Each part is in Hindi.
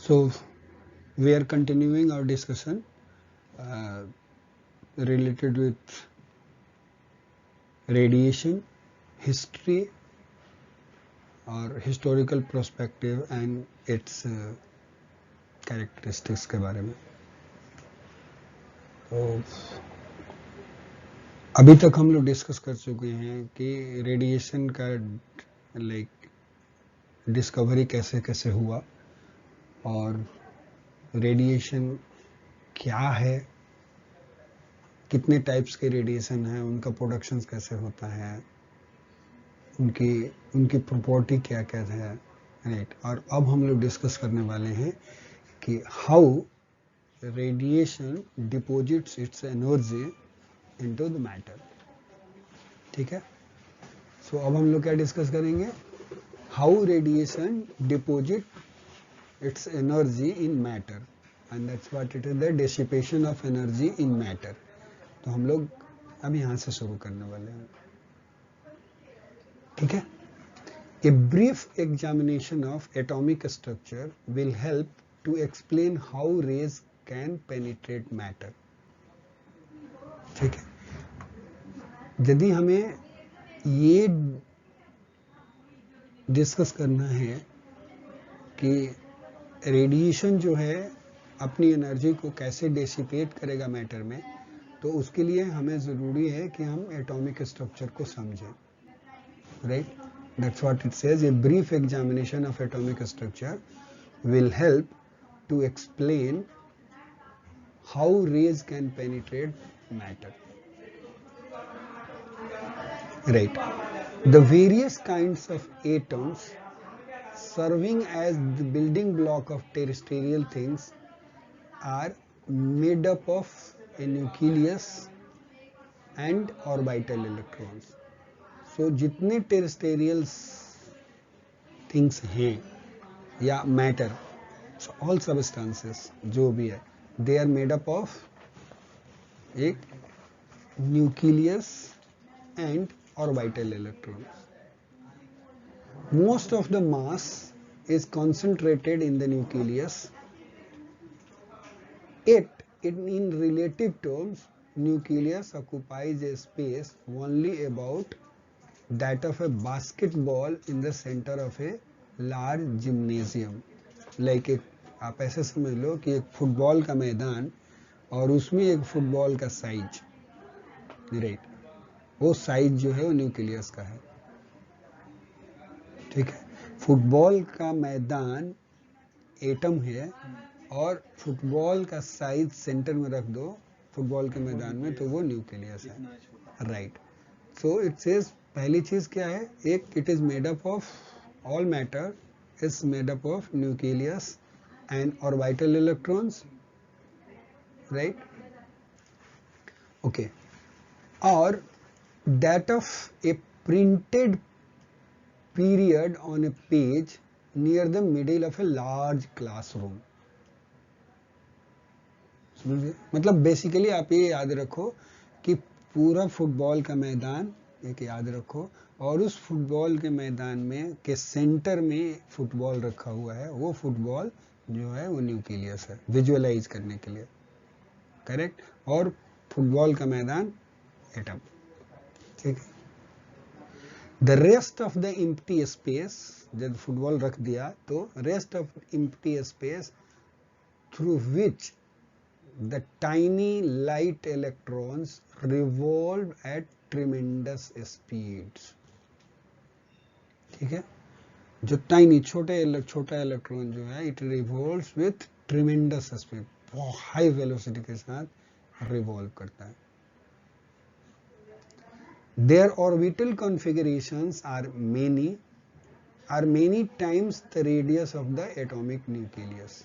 So we are continuing our discussion related with radiation, history or historical perspective and its characteristics के बारे में. तो अभी तक हम लोग डिस्कस कर चुके हैं कि रेडिएशन का डिस्कवरी कैसे कैसे हुआ और रेडिएशन क्या है, कितने टाइप्स के रेडिएशन है, उनका प्रोडक्शन कैसे होता है, उनकी प्रॉपर्टी क्या क्या है, राइट. और अब हम लोग डिस्कस करने वाले हैं कि how radiation deposits it's energy into the matter. ठीक है. सो अब हम लोग क्या डिस्कस करेंगे, how radiation deposit its energy in matter and that's what it is, the dissipation of energy in matter. तो हम लोग अब यहाँ से शुरू करने वाले हैं. ठीक है. A brief examination of atomic structure will help to explain how rays can penetrate matter. ठीक है. यदि हमें ये डिस्कस करना है कि रेडिएशन जो है अपनी एनर्जी को कैसे डेसिपेट करेगा मैटर में, तो उसके लिए हमें ज़रूरी है कि हम एटॉमिक स्ट्रक्चर को समझें, right. That's what it says, a brief examination of atomic structure will help to explain how rays can penetrate matter, right. The various kinds of atoms serving as the building block of terrestrial things are made up of a nucleus and orbital electrons. So जितने terrestrial things हैं या matter, so all substances जो भी है, they are made up of एक nucleus and orbital electrons. Most of the mass is concentrated in the nucleus. Yet, in relative terms, nucleus occupies a space only about that of a basketball in the center of a large gymnasium. Like आप ऐसे समझ लो कि एक फुटबॉल का मैदान और उसमें एक फुटबॉल का साइज, राइट. वो साइज जो है वो न्यूक्लियस का है. ठीक है. फुटबॉल का मैदान एटम है और फुटबॉल का साइज सेंटर में रख दो फुटबॉल के मैदान में, तो वो न्यूक्लियस है, राइट. सो इट सेज पहली चीज क्या है, एक it is made up of, all matter is made up of nucleus and orbital electrons, right. Okay. और that of a printed period on a page near the middle of a large classroom. समझे? मतलब बेसिकली आप ये याद रखो कि पूरा फुटबॉल का मैदान एक याद रखो और उस फुटबॉल के मैदान में के सेंटर में फुटबॉल रखा हुआ है, वो फुटबॉल जो है वो न्यूक्लियस है, विजुअलाइज करने के लिए, करेक्ट. और फुटबॉल का मैदान एटम. ठीक है. The rest of the empty space, जब फुटबॉल रख दिया तो rest of empty space through which the tiny light electrons revolve at tremendous speeds. ठीक है. जो tiny छोटा इलेक्ट्रॉन जो है it revolves with tremendous speed, बहुत हाई वेलोसिटी के साथ रिवॉल्व करता है. Their orbital configurations are many times the radius of the atomic nucleus.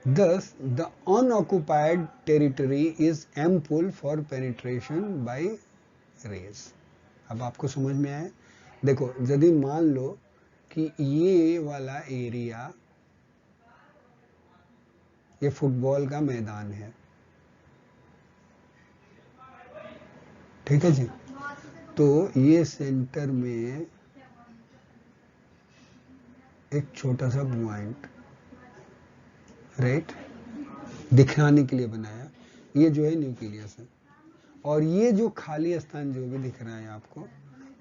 Thus, the unoccupied territory is ample for penetration by rays. अब आपको समझ में आया? देखो, यदि मान लो कि ये वाला एरिया ये फुटबॉल का मैदान है, ठीक है जी. तो ये सेंटर में एक छोटा सा पॉइंट, राइट, दिखाने के लिए बनाया। ये जो है न्यूक्लियस है, और ये जो खाली स्थान जो भी दिख रहा है आपको,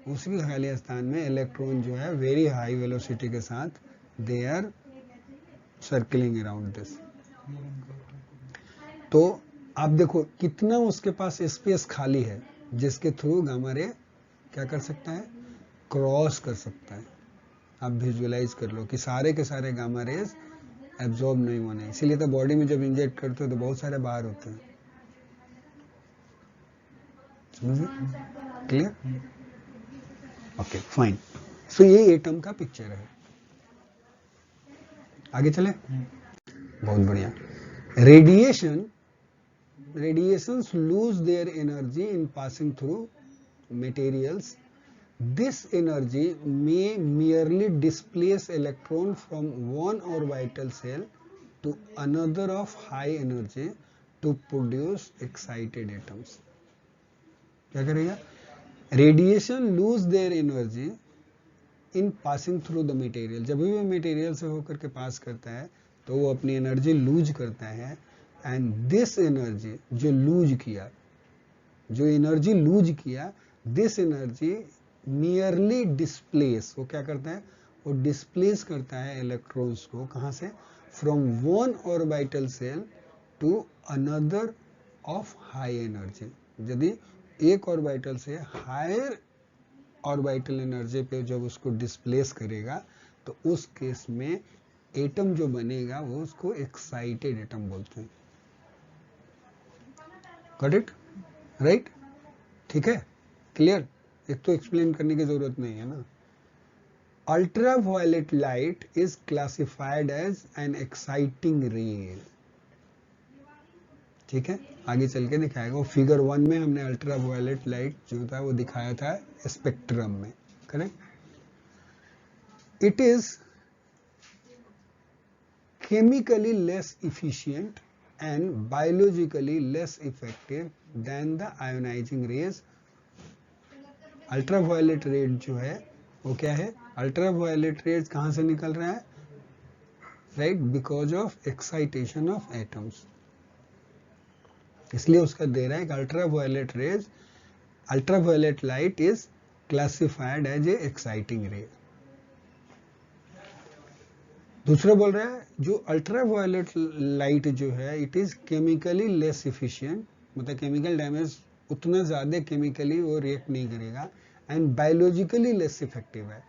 उसी खाली स्थान में इलेक्ट्रॉन जो है वेरी हाई वेलोसिटी के साथ they are circling around this. तो आप देखो कितना उसके पास स्पेस खाली है, जिसके थ्रू गामा रे क्या कर सकता है, क्रॉस कर सकता है। आप विजुअलाइज कर लो कि सारे के सारे गामा रेज एब्जॉर्ब नहीं होने, इसीलिए तो बॉडी में जब इंजेक्ट करते हो तो बहुत सारे बाहर होते हैं। समझे? क्लियर? Okay fine. सो ये एटम का पिक्चर है। आगे चले, बहुत बढ़िया। Radiations lose their energy in passing through materials. This energy may merely displace electron from one orbital cell to another of high energy to produce excited atoms. क्या करेगा? Radiation lose their energy in passing through the material. जब भी मटेरियल से होकर के पास करता है तो वो अपनी एनर्जी लूज करता है, एंड दिस एनर्जी जो एनर्जी लूज किया, दिस एनर्जी नियरली डिस्प्लेस, वो क्या करता है, वो डिस्प्लेस करता है इलेक्ट्रॉन्स को, कहां से, from one orbital shell to another of high energy. यदि एक ऑर्बिटल से हायर ऑर्बिटल एनर्जी पे जब उसको डिस्प्लेस करेगा तो उस केस में एटम जो बनेगा वो उसको एक्साइटेड एटम बोलते हैं। Got it? राइट? ठीक है, क्लियर? एक तो एक्सप्लेन करने की जरूरत नहीं है ना। Ultraviolet light is classified as an exciting ray. ठीक है, आगे चल के दिखाएगा। वो फिगर 1 में हमने अल्ट्रा वायलेट लाइट जो था वो दिखाया था स्पेक्ट्रम में, correct. It is chemically less efficient and biologically less effective than the ionizing rays. Ultraviolet rays जो है वो क्या है, अल्ट्रावायलेट रेज कहां से निकल रहा है, right, because of excitation of atoms, इसलिए उसका दे रहा है कि ultraviolet rays, ultraviolet light is classified as a exciting ray. दूसरा बोल रहा है जो अल्ट्रावायलेट लाइट जो है it is chemically less efficient, मतलब केमिकल डैमेज उतना ज्यादा केमिकली वो रिएक्ट नहीं करेगा, एंड बायोलॉजिकली लेस इफेक्टिव है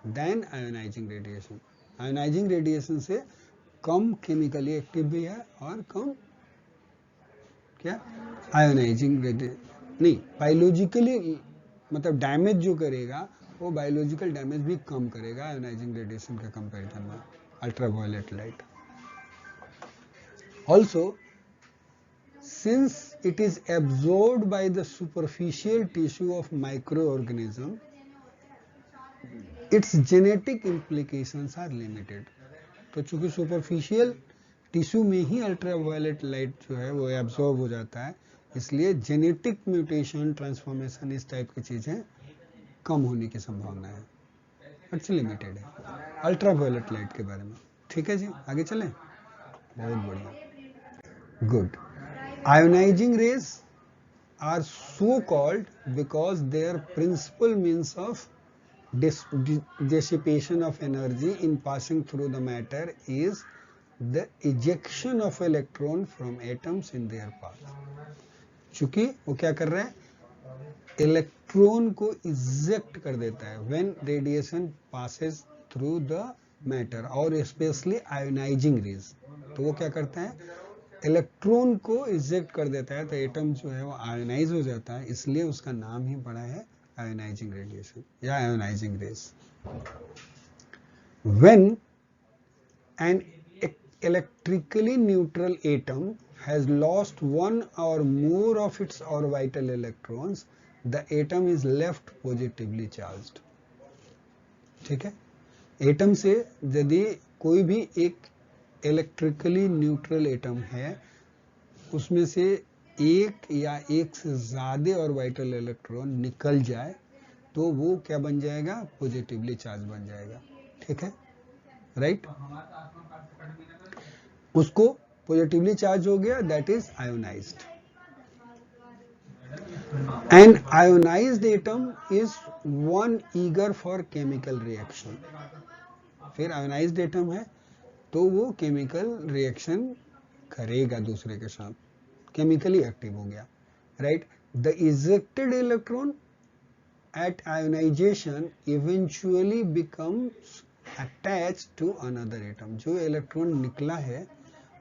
than ionising radiation. Ionising radiation से कम केमिकली एक्टिव भी है और कम क्या, आयोनाइजिंग रेडिएशन नहीं, बायोलॉजिकली मतलब डैमेज जो करेगा वो बायोलॉजिकल डैमेज भी कम करेगा आयोनाइजिंग रेडिएशन के कंपैरिजन में, ultraviolet light. Also, since it is absorbed by the superficial tissue of microorganism, its genetic implications are limited. तो चूंकि सुपरफिशियल टिश्यू में ही अल्ट्रावायलेट लाइट जो है वो एब्जॉर्ब हो जाता है, इसलिए जेनेटिक म्यूटेशन, ट्रांसफॉर्मेशन, इस टाइप की चीजें कम होने की संभावना है, अच्छी लिमिटेड है अल्ट्रावायलेट लाइट के बारे में। ठीक है जी, आगे चलें, बहुत बढ़िया, good. Ionising rays are so called because their principal means of dissipation of energy in passing through the matter is the ejection of electron from atoms in their path। चूंकि वो क्या कर रहा है, इलेक्ट्रॉन को इजेक्ट कर देता है when radiation passes through the matter, और स्पेशली आयोनाइजिंग रेज, तो वो क्या करता है, इलेक्ट्रॉन को इजेक्ट कर देता है, तो एटम जो है वो आयोनाइज हो जाता है, इसलिए उसका नाम ही पड़ा है आयोनाइजिंग रेडिएशन या ionising rays. When an electrically neutral atom has lost one or more of its orbital electrons, the atom is left positively charged। ठीक है, एटम से यदि कोई भी एक इलेक्ट्रिकली न्यूट्रल एटम है, उसमें से एक या एक से ज्यादा ऑर्बिटल इलेक्ट्रॉन निकल जाए तो वो क्या बन जाएगा, पॉजिटिवली चार्ज बन जाएगा। ठीक है, राइट, उसको पॉजिटिवली चार्ज हो गया, that is ionised. An ionized atom is one eager for chemical reaction. फिर आयोनाइज्ड एटम है तो वो केमिकल रिएक्शन करेगा दूसरे के साथ, केमिकली एक्टिव हो गया, right. The ejected electron at ionisation eventually becomes attached to another atom. जो इलेक्ट्रॉन निकला है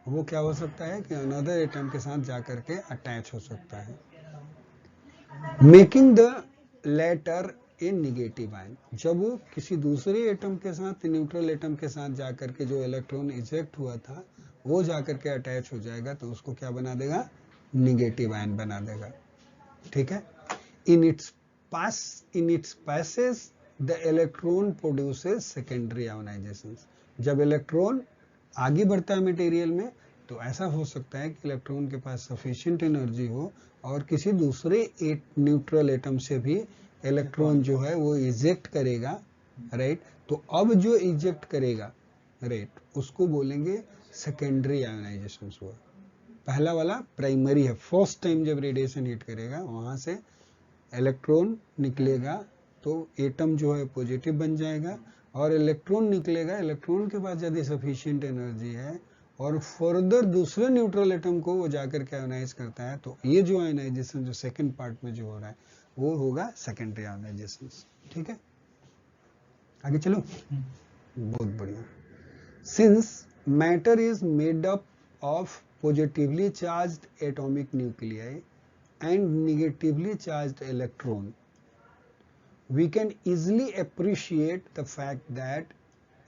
वो क्या हो सकता है कि अनदर एटम के साथ जाकर के अटैच हो सकता है, making the latter a negative ion. जब वो किसी दूसरे एटम के साथ, न्यूट्रल एटम के साथ जाकर के जो इलेक्ट्रॉन इजेक्ट हुआ था वो जाकर के अटैच हो जाएगा तो उसको क्या बना देगा, निगेटिव आयन बना देगा. ठीक है. In its passage the electron produces secondary ionisation. जब इलेक्ट्रॉन आगे बढ़ता है मटेरियल में तो ऐसा हो सकता है कि इलेक्ट्रॉन के पास सफिशिएंट एनर्जी हो और किसी दूसरे न्यूट्रल एटम से भी इलेक्ट्रॉन जो है वो इजेक्ट करेगा, राइट. तो अब जो इजेक्ट करेगा, राइट, उसको बोलेंगे सेकेंडरी आयोनाइजेशन हुआ. पहला वाला प्राइमरी है, फर्स्ट टाइम जब रेडिएशन हिट करेगा वहां से इलेक्ट्रॉन निकलेगा तो एटम जो है पॉजिटिव बन जाएगा और इलेक्ट्रॉन निकलेगा, इलेक्ट्रॉन के पास यदि सफिशिएंट एनर्जी है और फर्दर दूसरे न्यूट्रल एटम को वो जाकर के आयोनाइज करता है तो ये जो आयोनाइजेशन जो सेकंड पार्ट में जो हो रहा है वो होगा सेकेंडरी आयोनाइजेशन. ठीक है, आगे चलो. बहुत बढ़िया. Since matter is made up of positively charged atomic nuclei and negatively charged electron, we can easily appreciate the fact that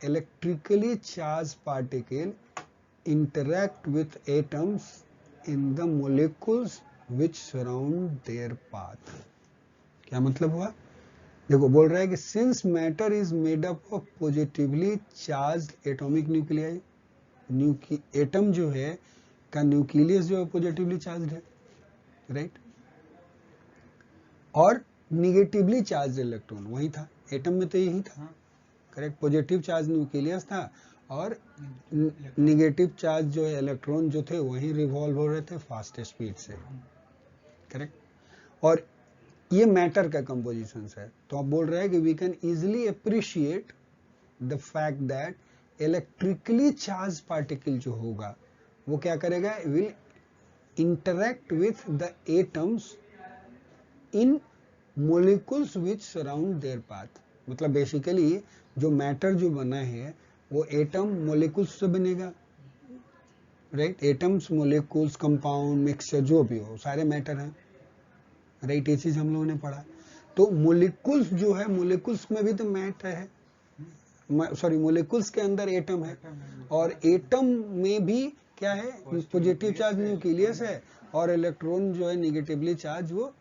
electrically charged particles interact with atoms in the molecules which surround their path. क्या मतलब हुआ? देखो बोल रहा है कि since matter is made up of positively charged atomic nuclei, atom जो है का न्यूक्लियस जो है पॉजिटिवली चार्ज्ड है, राइट, और निगेटिवली चार्ज इलेक्ट्रॉन वही था, एटम में तो यही था, करेक्ट. पॉजिटिव चार्ज न्यूक्लियस था और निगेटिव चार्ज जो है इलेक्ट्रॉन जो थे वही रिवॉल्व हो रहे थे फास्ट स्पीड से, करेक्ट. और ये मैटर का कंपोजिशन है. तो आप बोल रहे हैं कि we can easily appreciate the fact that electrically charge particle जो होगा वो क्या करेगा, will interact with the atoms in molecules which surround their path. मतलब बेसिकली जो मैटर जो बना है वो एटम मोलिकुल्स से बनेगा, राइट. एटम्स, मोलिकुल्स, कंपाउंड, मिक्सचर जो भी हो सारे मैटर हैं, राइट. ये चीज हम लोगों ने पढ़ा. तो मोलिकुल्स जो है, मोलिकुल्स में भी तो मैटर है, सॉरी मोलिकुल्स के अंदर एटम है और एटम में भी क्या है, पॉजिटिव चार्ज न्यूक्लियस है और इलेक्ट्रॉन जो है निगेटिवली चार्ज वो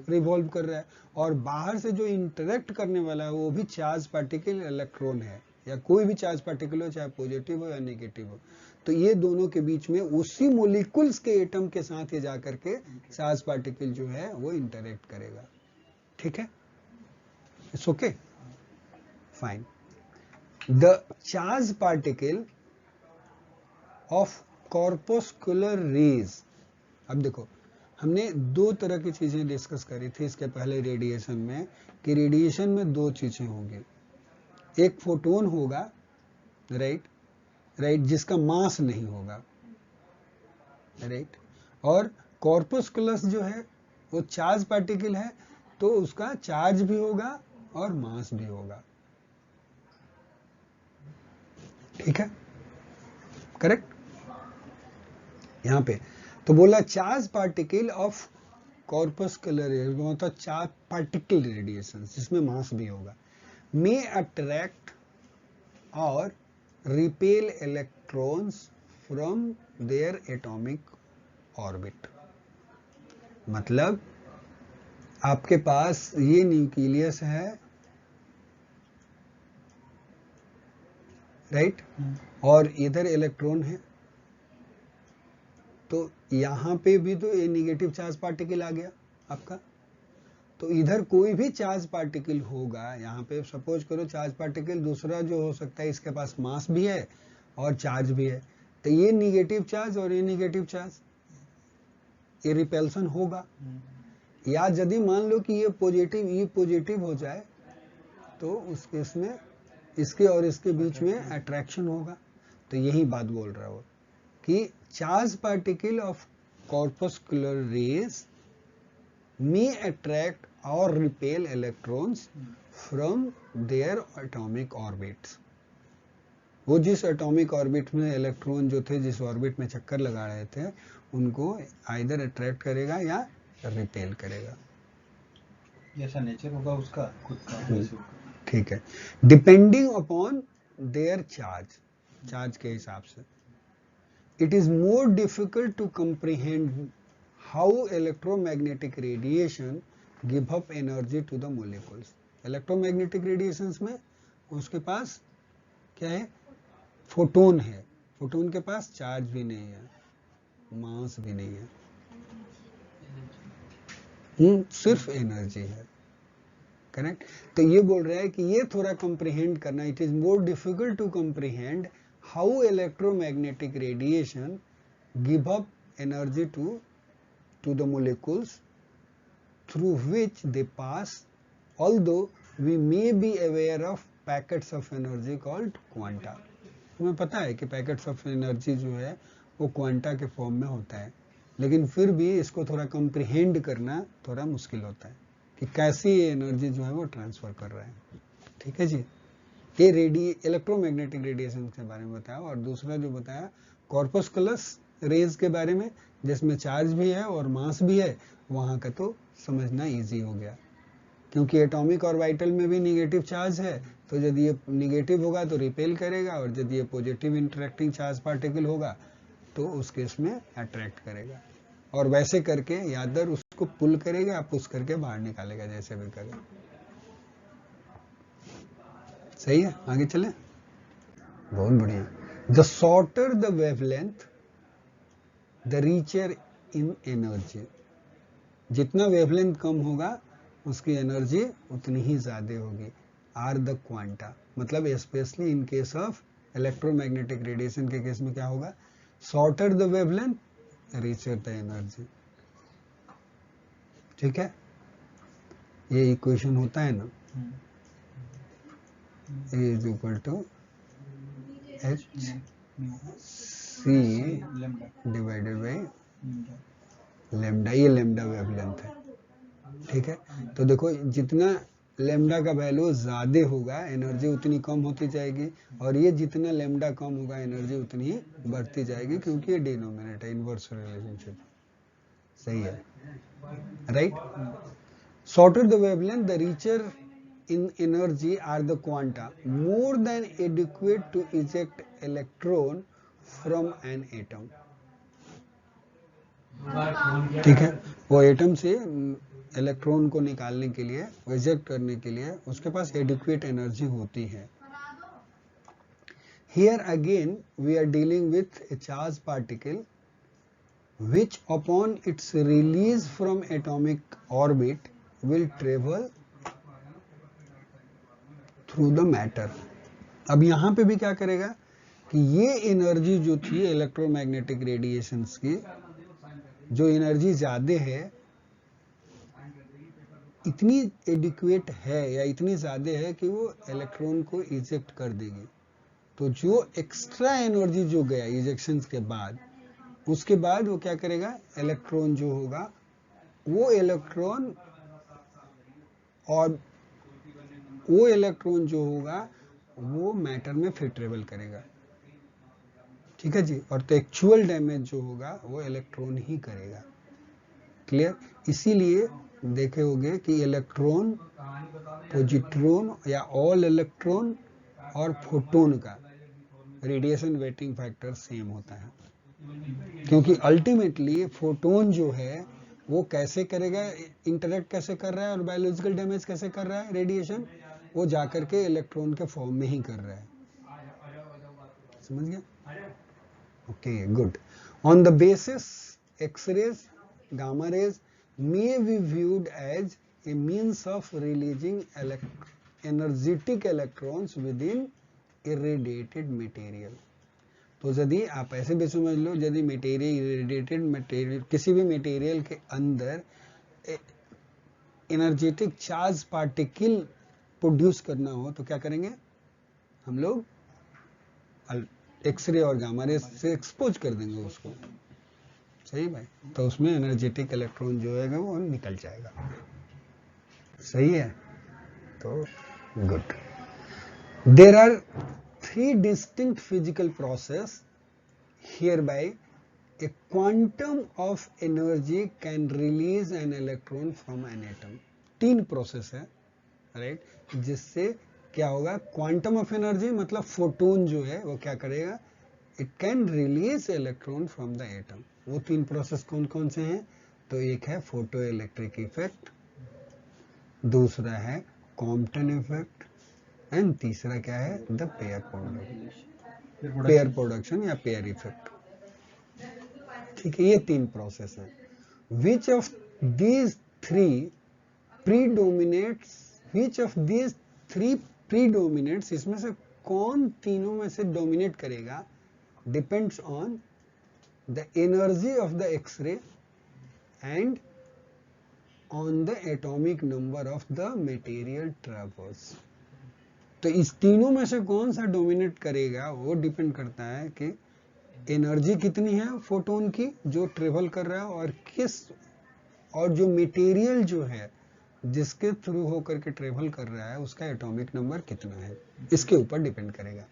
रिवॉल्व कर रहा है और बाहर से जो इंटरेक्ट करने वाला है वो भी चार्ज पार्टिकल इलेक्ट्रॉन है या कोई भी चार्ज पार्टिकल हो, चाहे पॉजिटिव हो या नेगेटिव हो. तो ये दोनों के बीच में उसी मोलिकुल्स के एटम के साथ ये जाकर के चार्ज पार्टिकल जो है वो इंटरेक्ट करेगा. ठीक है, it's okay, fine. The charge particle of corpuscular rays. अब देखो हमने दो तरह की चीजें डिस्कस करी थी इसके पहले रेडिएशन में कि रेडिएशन में दो चीजें होंगी, एक फोटोन होगा, राइट, जिसका मास नहीं होगा, राइट, और कॉर्पस्कुलस जो है वो चार्ज पार्टिकल है तो उसका चार्ज भी होगा और मास भी होगा. ठीक है, करेक्ट. यहां पे तो बोला चार्ज पार्टिकल ऑफ कॉर्पस्कुलर मतलब चार्ज पार्टिकल रेडिएशन जिसमें मास भी होगा, मे अट्रैक्ट और repel electrons from their atomic orbit. मतलब आपके पास ये न्यूक्लियस है, राइट, और इधर इलेक्ट्रॉन है तो यहां पे भी तो ये निगेटिव चार्ज पार्टिकल आ गया आपका, तो इधर कोई भी चार्ज पार्टिकल होगा, यहाँ पे सपोज करो चार्ज पार्टिकल दूसरा जो हो सकता है, इसके पास मास भी है और चार्ज भी है, तो ये निगेटिव चार्ज और ये निगेटिव चार्ज, ये रिपेल्सन होगा। या यदि मान लो कि ये पॉजिटिव हो जाए तो उस केस में इसके और इसके बीच में अट्रैक्शन होगा। तो यही बात बोल रहा हो कि charge particle of corpuscular rays may attract or repel electrons from their atomic orbits। वो जिस एटॉमिक ऑर्बिट में इलेक्ट्रॉन जो थे, जिस ऑर्बिट में चक्कर लगा रहे थे, उनको आइदर अट्रैक्ट करेगा या रिपेल करेगा, जैसा नेचर होगा उसका खुद का। ठीक है, डिपेंडिंग अपॉन देयर चार्ज के हिसाब से। It is more difficult to comprehend how electromagnetic radiation give up energy to the molecules. Electromagnetic radiations में उसके पास क्या है, फोटोन है, फोटोन के पास चार्ज भी नहीं है, मास भी नहीं है, सिर्फ एनर्जी है, करेक्ट। तो ये बोल रहा है कि ये थोड़ा कंप्रीहेंड करना, it is more difficult to comprehend how electromagnetic radiation give up energy to the molecules through which they pass, although we may be aware of packets of energy called quanta. तुम्हें पता है कि पैकेट्स ऑफ एनर्जी जो है वो क्वांटा के फॉर्म में होता है, लेकिन फिर भी इसको थोड़ा कंप्रीहेंड करना थोड़ा मुश्किल होता है कि कैसी ये एनर्जी जो है वो ट्रांसफर कर रहा है, ठीक है जी। ये इलेक्ट्रोमैग्नेटिक रेडिएशन के बारे में बताया, और दूसरा जो बताया कॉर्पस्कुलस रेज के बारे में, जिसमें चार्ज भी है और मास भी है, वहां का तो समझना इजी हो गया, क्योंकि एटॉमिक ऑर्बिटल में भी निगेटिव चार्ज है, तो यदि ये निगेटिव होगा तो रिपेल करेगा, और यदि ये पॉजिटिव इंटरेक्टिंग चार्ज पार्टिकल होगा तो उस केस में अट्रैक्ट करेगा, और वैसे करके या दर उसको पुल करेगा या पुश करके बाहर निकालेगा, जैसे भी करेगा। सही है, आगे चले, बहुत बढ़िया। The shorter the wavelength the richer in energy. जितना वेवलेंथ कम होगा उसकी एनर्जी उतनी ही ज्यादा होगी। आर द क्वांटा, मतलब specially in case of electromagnetic radiation के केस में क्या होगा, shorter the wavelength richer the energy, ठीक है। ये इक्वेशन होता है ना, E is equal to h c divided by lambda, ये लेमडा वेवलेंथ है, ठीक है। तो देखो जितना लेमडा का वैल्यू ज्यादा होगा एनर्जी उतनी कम होती जाएगी, और ये जितना लेमडा कम होगा एनर्जी उतनी ही बढ़ती जाएगी, क्योंकि ये डिनोमिनेटर इनवर्स रिलेशनशिप, सही है, right. Shorter the wavelength the richer in energy are the quanta more than adequate to eject electron from an atom, ठीक है। वो एटम से इलेक्ट्रॉन को निकालने के लिए, इजेक्ट करने के लिए उसके पास एडिक्वेट एनर्जी होती है। Here again we are dealing with a charged particle which upon its release from atomic orbit will travel through the matter. अब यहाँ पे भी क्या करेगा कि ये एनर्जी जो थी इलेक्ट्रोमैग्नेटिक रेडिएशंस की, जो एनर्जी ज्यादा है, इतनी एडिक्वेट है या इतनी ज्यादा है कि वो इलेक्ट्रॉन को इजेक्ट कर देगी। तो जो एक्स्ट्रा एनर्जी जो गया इजेक्शंस के बाद, उसके बाद वो क्या करेगा, इलेक्ट्रॉन जो होगा वो इलेक्ट्रॉन, और वो इलेक्ट्रॉन जो होगा वो मैटर में फिर ट्रेवल करेगा, ठीक है जी। और तो एक्चुअल डैमेज जो होगा वो इलेक्ट्रॉन ही करेगा, क्लियर। इसीलिए देखे होंगे कि इलेक्ट्रॉन, पॉजिट्रॉन या ऑल इलेक्ट्रॉन और फोटोन का रेडिएशन वेटिंग फैक्टर सेम होता है, क्योंकि अल्टीमेटली फोटोन जो है वो कैसे करेगा, इंटरेक्ट कैसे कर रहा है और बायोलॉजिकल डैमेज कैसे कर रहा है, रेडिएशन वो जाकर के इलेक्ट्रॉन के फॉर्म में ही कर रहा है, समझ गया, okay good. On the basis X rays, gamma rays may be viewed as a means of releasing energetic electrons within irradiated material. तो यदि आप ऐसे भी समझ लो, यदि मटेरियल इरेडिएटेड मटेरियल किसी भी मटेरियल के अंदर एनर्जेटिक चार्ज पार्टिकल प्रोड्यूस करना हो तो क्या करेंगे हम लोग, एक्सरे और गामा रे से एक्सपोज कर देंगे उसको, सही भाई। तो उसमें एनर्जेटिक इलेक्ट्रॉन जो है वो निकल जाएगा, सही है। तो good. There are 3 distinct physical process hereby a quantum of energy can release an electron from an atom। 3 process है, राइट, जिससे क्या होगा, क्वांटम ऑफ एनर्जी मतलब फोटोन जो है वो क्या करेगा, it can release electron from the atom. वो 3 प्रोसेस कौन कौन से हैं, तो एक है फोटो इलेक्ट्रिक इफेक्ट, दूसरा है कॉम्पटन इफेक्ट, एंड तीसरा क्या है, द पेयर प्रोडक्शन या पेयर इफेक्ट। ठीक है, ये 3 प्रोसेस है। Which of these three predominates, इसमें से कौन तीनों में से डोमिनेट करेगा, depends on the energy of the X ray and on the atomic number of the material traverse. तो इस तीनों में से कौन सा डोमिनेट करेगा वो डिपेंड करता है कि एनर्जी कितनी है फोटोन की जो ट्रेवल कर रहा है, और जो मटेरियल जो है जिसके थ्रू होकर के ट्रेवल कर रहा है उसका एटॉमिक नंबर कितना है, इसके ऊपर डिपेंड करेगा।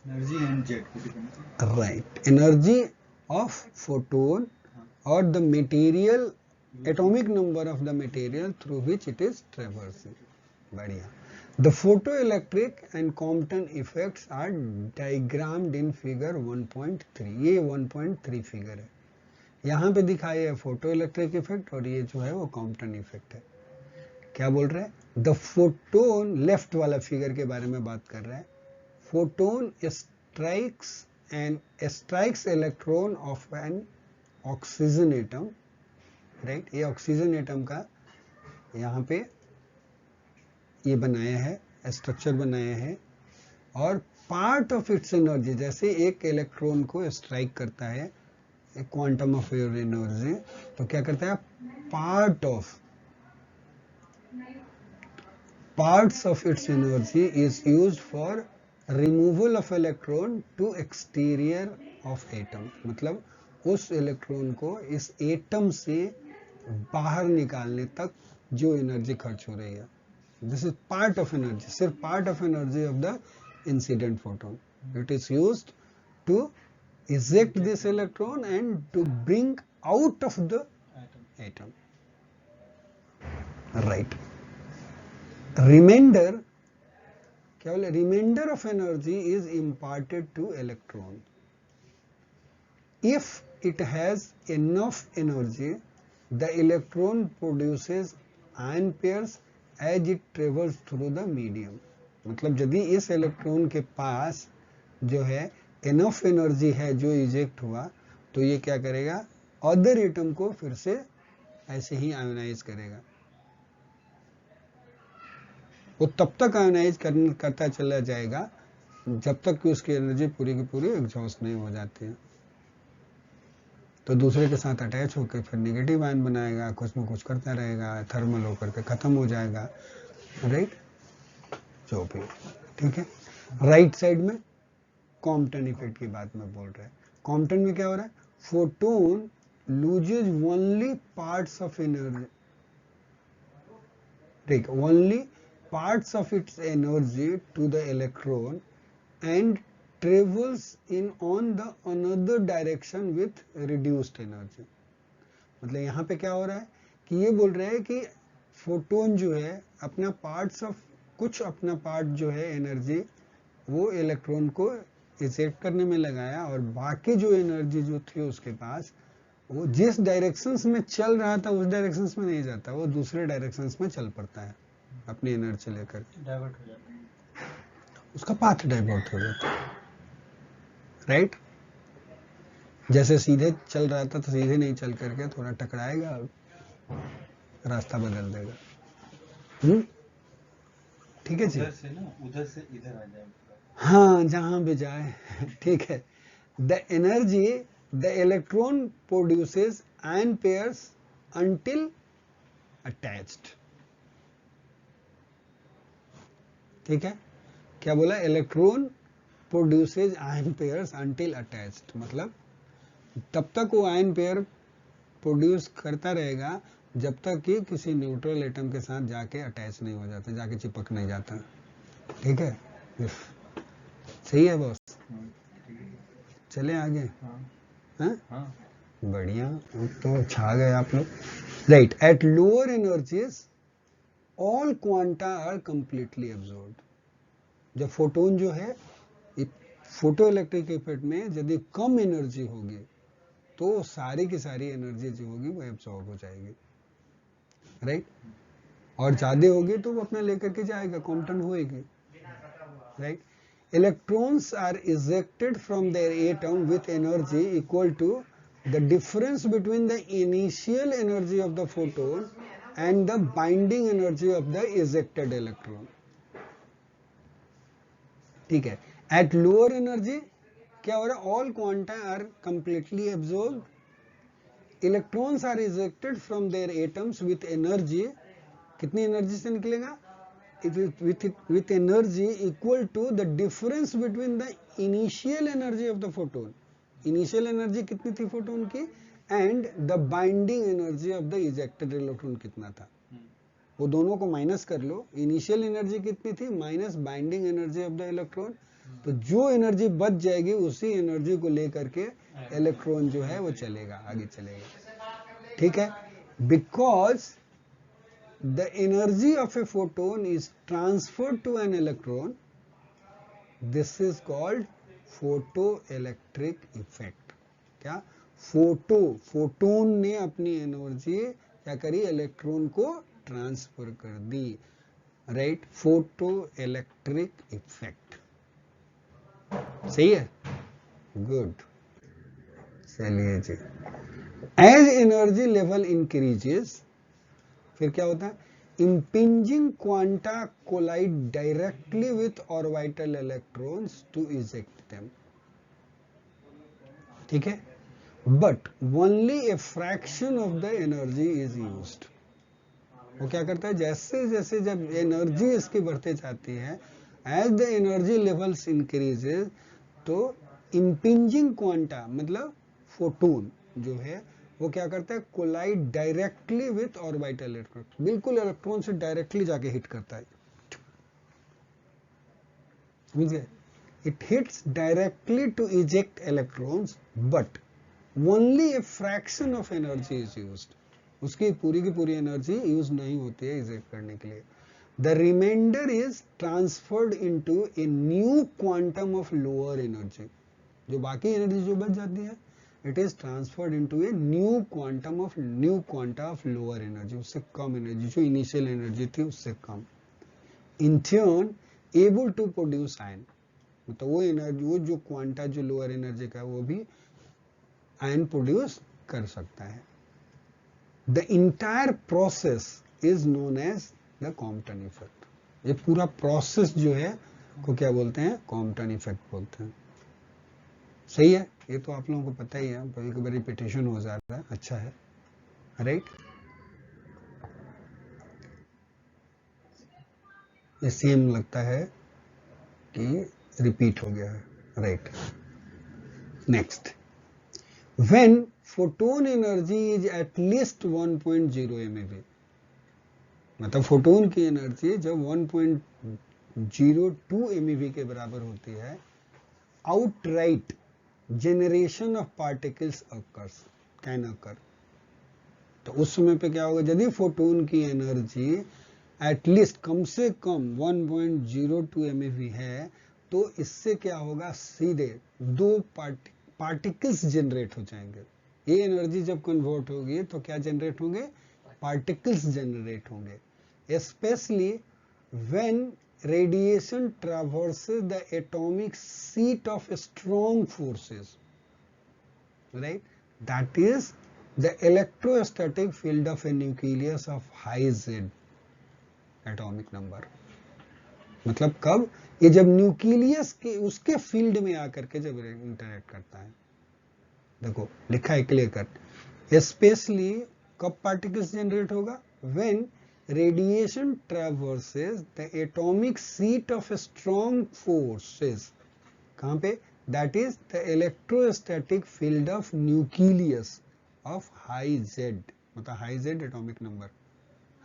एनर्जी एंड जेट पे depend, right, energy of photon और the material, atomic number of the material through which it is traversing. बढ़िया। The photoelectric and Compton effects are diagrammed in figure 1.3। ये 1.3 फिगर है, यहाँ पे दिखाया है फोटो इलेक्ट्रिक इफेक्ट और ये जो है वो कॉम्पटन इफेक्ट है। क्या बोल रहे हैं, द फोटोन, लेफ्ट वाला फिगर के बारे में बात कर रहा है, photon strikes electron of N oxygen atom, right. ये ऑक्सीजन एटम का यहाँ पे ये बनाया है, स्ट्रक्चर बनाया है, और पार्ट ऑफ इट्स एनर्जी, जैसे एक इलेक्ट्रॉन को स्ट्राइक करता है एक क्वांटम ऑफ एनर्जी, तो क्या करता है, parts of its energy is used for removal of electron to exterior of atom. मतलब उस इलेक्ट्रॉन को इस एटम से बाहर निकालने तक जो एनर्जी खर्च हो रही है, this is part of energy, सिर्फ part of energy of the incident photon. It is used to eject this electron and to bring out of the atom. Right. Remainder, क्या बोले, remainder of energy is imparted to electron. If it has enough energy, the electron produces ion pairs as it travels through the medium। मतलब यदि इस इलेक्ट्रॉन के पास जो है इनफ एनर्जी है जो इजेक्ट हुआ, तो ये क्या करेगा, अदर एटम को फिर से ऐसे ही आयोनाइज करेगा। वो तब तक आयोनाइज करता चला जाएगा जब तक कि उसकी एनर्जी पूरी की पूरी एग्जॉस्ट नहीं हो जाती है। तो दूसरे के साथ अटैच होकर फिर नेगेटिव आयन बनाएगा, कुछ में कुछ करता रहेगा, थर्मल होकर के खत्म हो जाएगा, राइट, जो भी, ठीक है। राइट साइड में कॉम्पटन इफेक्ट की बात में बोल रहे हैं। कॉम्पटन में क्या हो रहा है, photon loses only parts of energy, ठीक, only parts of its energy to the electron and travels in on the another direction with reduced energy। मतलब यहाँ पे क्या हो रहा है कि ये बोल रहे हैं कि फोटोन जो है अपना पार्ट्स ऑफ, कुछ अपना पार्ट जो है एनर्जी वो इलेक्ट्रॉन को इजेक्ट करने में लगाया, और बाकी जो एनर्जी जो थी उसके पास, वो जिस डायरेक्शंस में चल रहा था उस डायरेक्शंस में नहीं जाता, वो दूसरे डायरेक्शंस में चल पड़ता है अपनी एनर्जी लेकर, डाइवर्ट हो जाता है, उसका पाथ डाइवर्ट हो जाता है, राइट। जैसे सीधे चल रहा था तो सीधे नहीं चल करके थोड़ा टकराएगा, रास्ता बदल देगा। ठीक है जी। उधर से ना, उधर से इधर आ जाए पूरा। हाँ, जहां भी जाए ठीक है। The energy the electron produces ion pairs until attached. ठीक है, क्या बोला? Electron produces ion pairs until attached, मतलब तब तक वो आयन पेयर प्रोड्यूस करता रहेगा जब तक कि किसी न्यूट्रल एटम के साथ जाके अटैच नहीं हो जाता, जाके चिपक नहीं जाता। ठीक है, सही है बॉस? ठीक है। चले आगे। हाँ हाँ, हाँ। बढ़िया, तो छा गए आप लोग। Right, at lower energies all quanta are completely absorbed. जब फोटोन जो है, फोटो इलेक्ट्रिक इफेक्ट में यदि कम एनर्जी होगी तो सारी की सारी एनर्जी जो होगी वो एब्सॉर्ब हो जाएगी, राइट। और ज्यादा होगी तो वो अपना लेकर के जाएगा, कॉम्पटन होएगी, right. Electrons are ejected from their atom with energy equal to the difference between the initial energy of the photon and the binding energy of the ejected electron. ठीक है, एट लोअर एनर्जी क्या हो रहा है? All quanta are completely absorb, electrons are ejected from their atoms with energy. कितनी एनर्जी से निकलेगा? with energy equal to the difference between the initial energy of the photon, initial energy कितनी थी फोटोन की, and the binding energy of the ejected electron कितना था, वो दोनों को माइनस कर लो। इनिशियल एनर्जी कितनी थी minus binding energy of the electron, तो जो एनर्जी बच जाएगी उसी एनर्जी को लेकर के इलेक्ट्रॉन जो है वो चलेगा, आगे चलेगा। ठीक है, because the energy of a photon is transferred to an electron, this is called photoelectric effect। क्या? फोटोन ने अपनी एनर्जी क्या करी? इलेक्ट्रॉन को ट्रांसफर कर दी, राइट। फोटो इलेक्ट्रिक इफेक्ट, सही है, गुड। चलिए जी, एज एनर्जी लेवल इंक्रीजेस, फिर क्या होता है? impinging quanta collide directly with orbital electrons to eject them। ठीक है, but only a fraction of the energy is used। वो क्या करता है? जैसे जैसे जब एनर्जी इसकी बढ़ते जाती है, as the energy levels increases, तो impinging quanta मतलब फोटोन जो है वो क्या करता है? Collide directly with orbital electron, बिल्कुल इलेक्ट्रॉन से डायरेक्टली जाके हिट करता है, समझे? It hits directly to eject electrons, but only a fraction of energy is used. उसकी पूरी की पूरी एनर्जी यूज नहीं होती है इजेक्ट करने के लिए। The remainder is transferred into a new quantum of lower energy. जो बाकी एनर्जी जो बच जाती है, it is transferred into a new quanta of lower energy, उससे कम एनर्जी, जो इनिशियल एनर्जी थी उससे कम। in turn able to produce ion, मतलब वो एनर्जी, वो जो क्वांटा जो लोअर एनर्जी का है वो भी आयन प्रोड्यूस कर सकता है। The entire process is known as the Compton effect. ये पूरा प्रोसेस जो है को क्या बोलते हैं? कॉम्पटन इफेक्ट बोलते हैं। सही है, ये तो आप लोगों को पता ही है, कभी कभी रिपीटेशन हो जाता है, अच्छा है, राइट। ये सेम लगता है कि रिपीट हो गया है, right. Next, when photon energy is at least 1.0 MeV, मतलब फोटोन की एनर्जी जब 1.02 MeV के बराबर होती है, outright generation of particles occurs, can occur। तो उस समय पे क्या होगा? यदि फोटोन की एनर्जी एटलीस्ट कम से कम 1.02 MeV है, तो इससे क्या होगा? सीधे दो पार्टिकल्स जनरेट हो जाएंगे। ये एनर्जी जब कन्वर्ट होगी तो क्या जनरेट होंगे? पार्टिकल्स जनरेट होंगे। Specially when radiation traverses the atomic seat of strong forces, right? That is the electrostatic field of A nucleus of high Z atomic number. मतलब कब? ये जब न्यूक्लियस के उसके फील्ड में आकर के जब इंटरेक्ट करता है। देखो लिखा है क्लियर कट। स्पेशली कब पार्टिकल्स जनरेट होगा? When radiation traverses the atomic seat of strong forces. कहां पे? That is the electrostatic field of nucleus of high Z, मतलब high Z atomic number.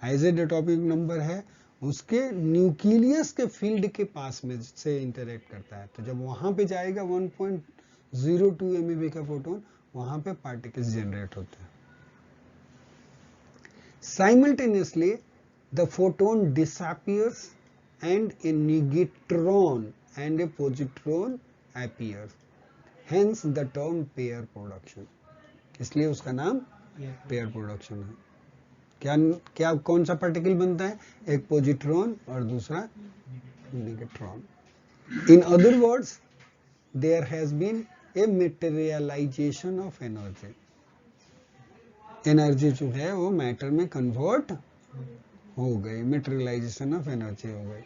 High Z atomic number है, उसके न्यूक्लियस के फील्ड के पास में से इंटरेक्ट करता है। तो जब वहां पे जाएगा 1.02 MeV का फोटोन, वहां पे पार्टिकल्स जनरेट होते हैं। Simultaneously the photon disappears and A neutron and A positron appears, hence the term pair production. इसलिए उसका नाम पेयर प्रोडक्शन है। क्या क्या कौन सा पार्टिकल बनता है? एक पॉजिट्रॉन और दूसरा neutron. In other words there has been a materialization of energy. Energy जो है वो मैटर में कन्वर्ट हो गई, मटेरियलाइजेशन ऑफ एनर्जी हो गई।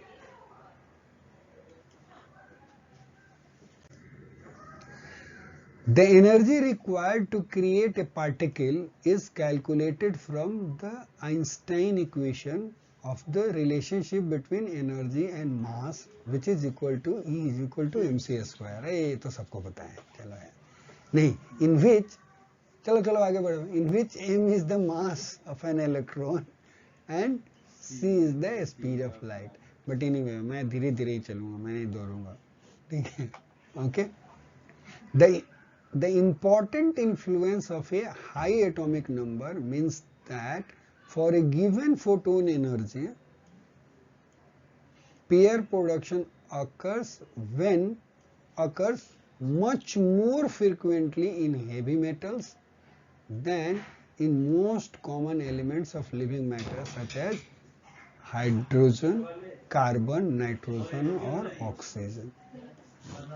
The energy required to create a particle is calculated from the Einstein equation of the relationship between energy and mass, which is equal to E is equal to mc square। ये तो सबको पता है, चलो है नहीं। in which, चलो आगे बढ़ो। in which m is the mass of an electron and c is the speed of light। but anyway मैं धीरे धीरे ही चलूंगा, मैं नहीं दौड़ूंगा, ठीक है? okay। The important influence of a high atomic number means that for a given photon energy, pair production occurs much more frequently in heavy metals than in most common elements of living matter such as hydrogen, carbon, nitrogen और oxygen।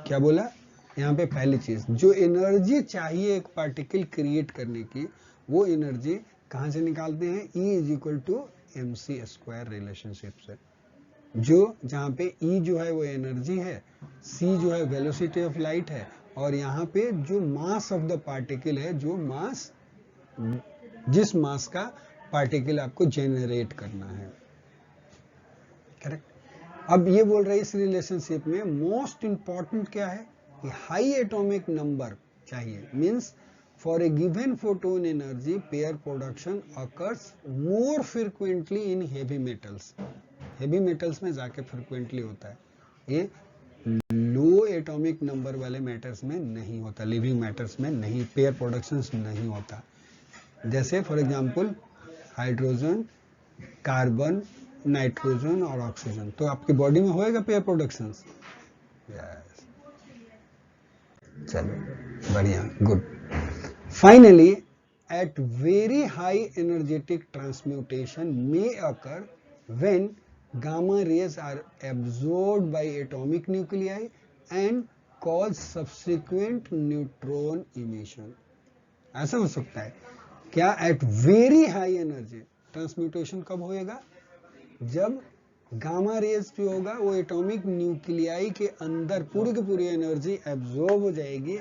क्या बोला? यहाँ पे पहली चीज, जो एनर्जी चाहिए एक पार्टिकल क्रिएट करने की, वो एनर्जी कहां से निकालते हैं? E is equal to mc square relationship से। जो जहां पे E जो है वो एनर्जी है, C जो है वेलोसिटी ऑफ लाइट है, और यहाँ पे जो मास ऑफ द पार्टिकल है, जो मास, जिस मास का पार्टिकल आपको जेनरेट करना है। करेक्ट। अब ये बोल रहे हैं इस रिलेशनशिप में मोस्ट इंपॉर्टेंट क्या है? हाई एटॉमिक नंबर चाहिए। Means for a given photon energy pair production occurs more frequently in heavy metals. Heavy metals में जाके फ्रीक्वेंटली होता है, ये लो एटॉमिक नंबर वाले मैटर्स में नहीं होता, लिविंग मैटर्स में नहीं, पेयर प्रोडक्शन नहीं होता। जैसे for example hydrogen, carbon, nitrogen और ऑक्सीजन। तो आपकी बॉडी में होएगा पेयर प्रोडक्शन? चलो बढ़िया, good. Finally at very high energetic transmutation may occur when gamma rays are absorbed by atomic nuclei and cause subsequent neutron emission. ऐसा हो सकता है क्या? At very high energy transmutation कब होएगा? जब गामा रेज जो होगा वो एटॉमिक न्यूक्लियाई के अंदर पूरी की पूरी एनर्जी एब्जॉर्ब हो जाएगी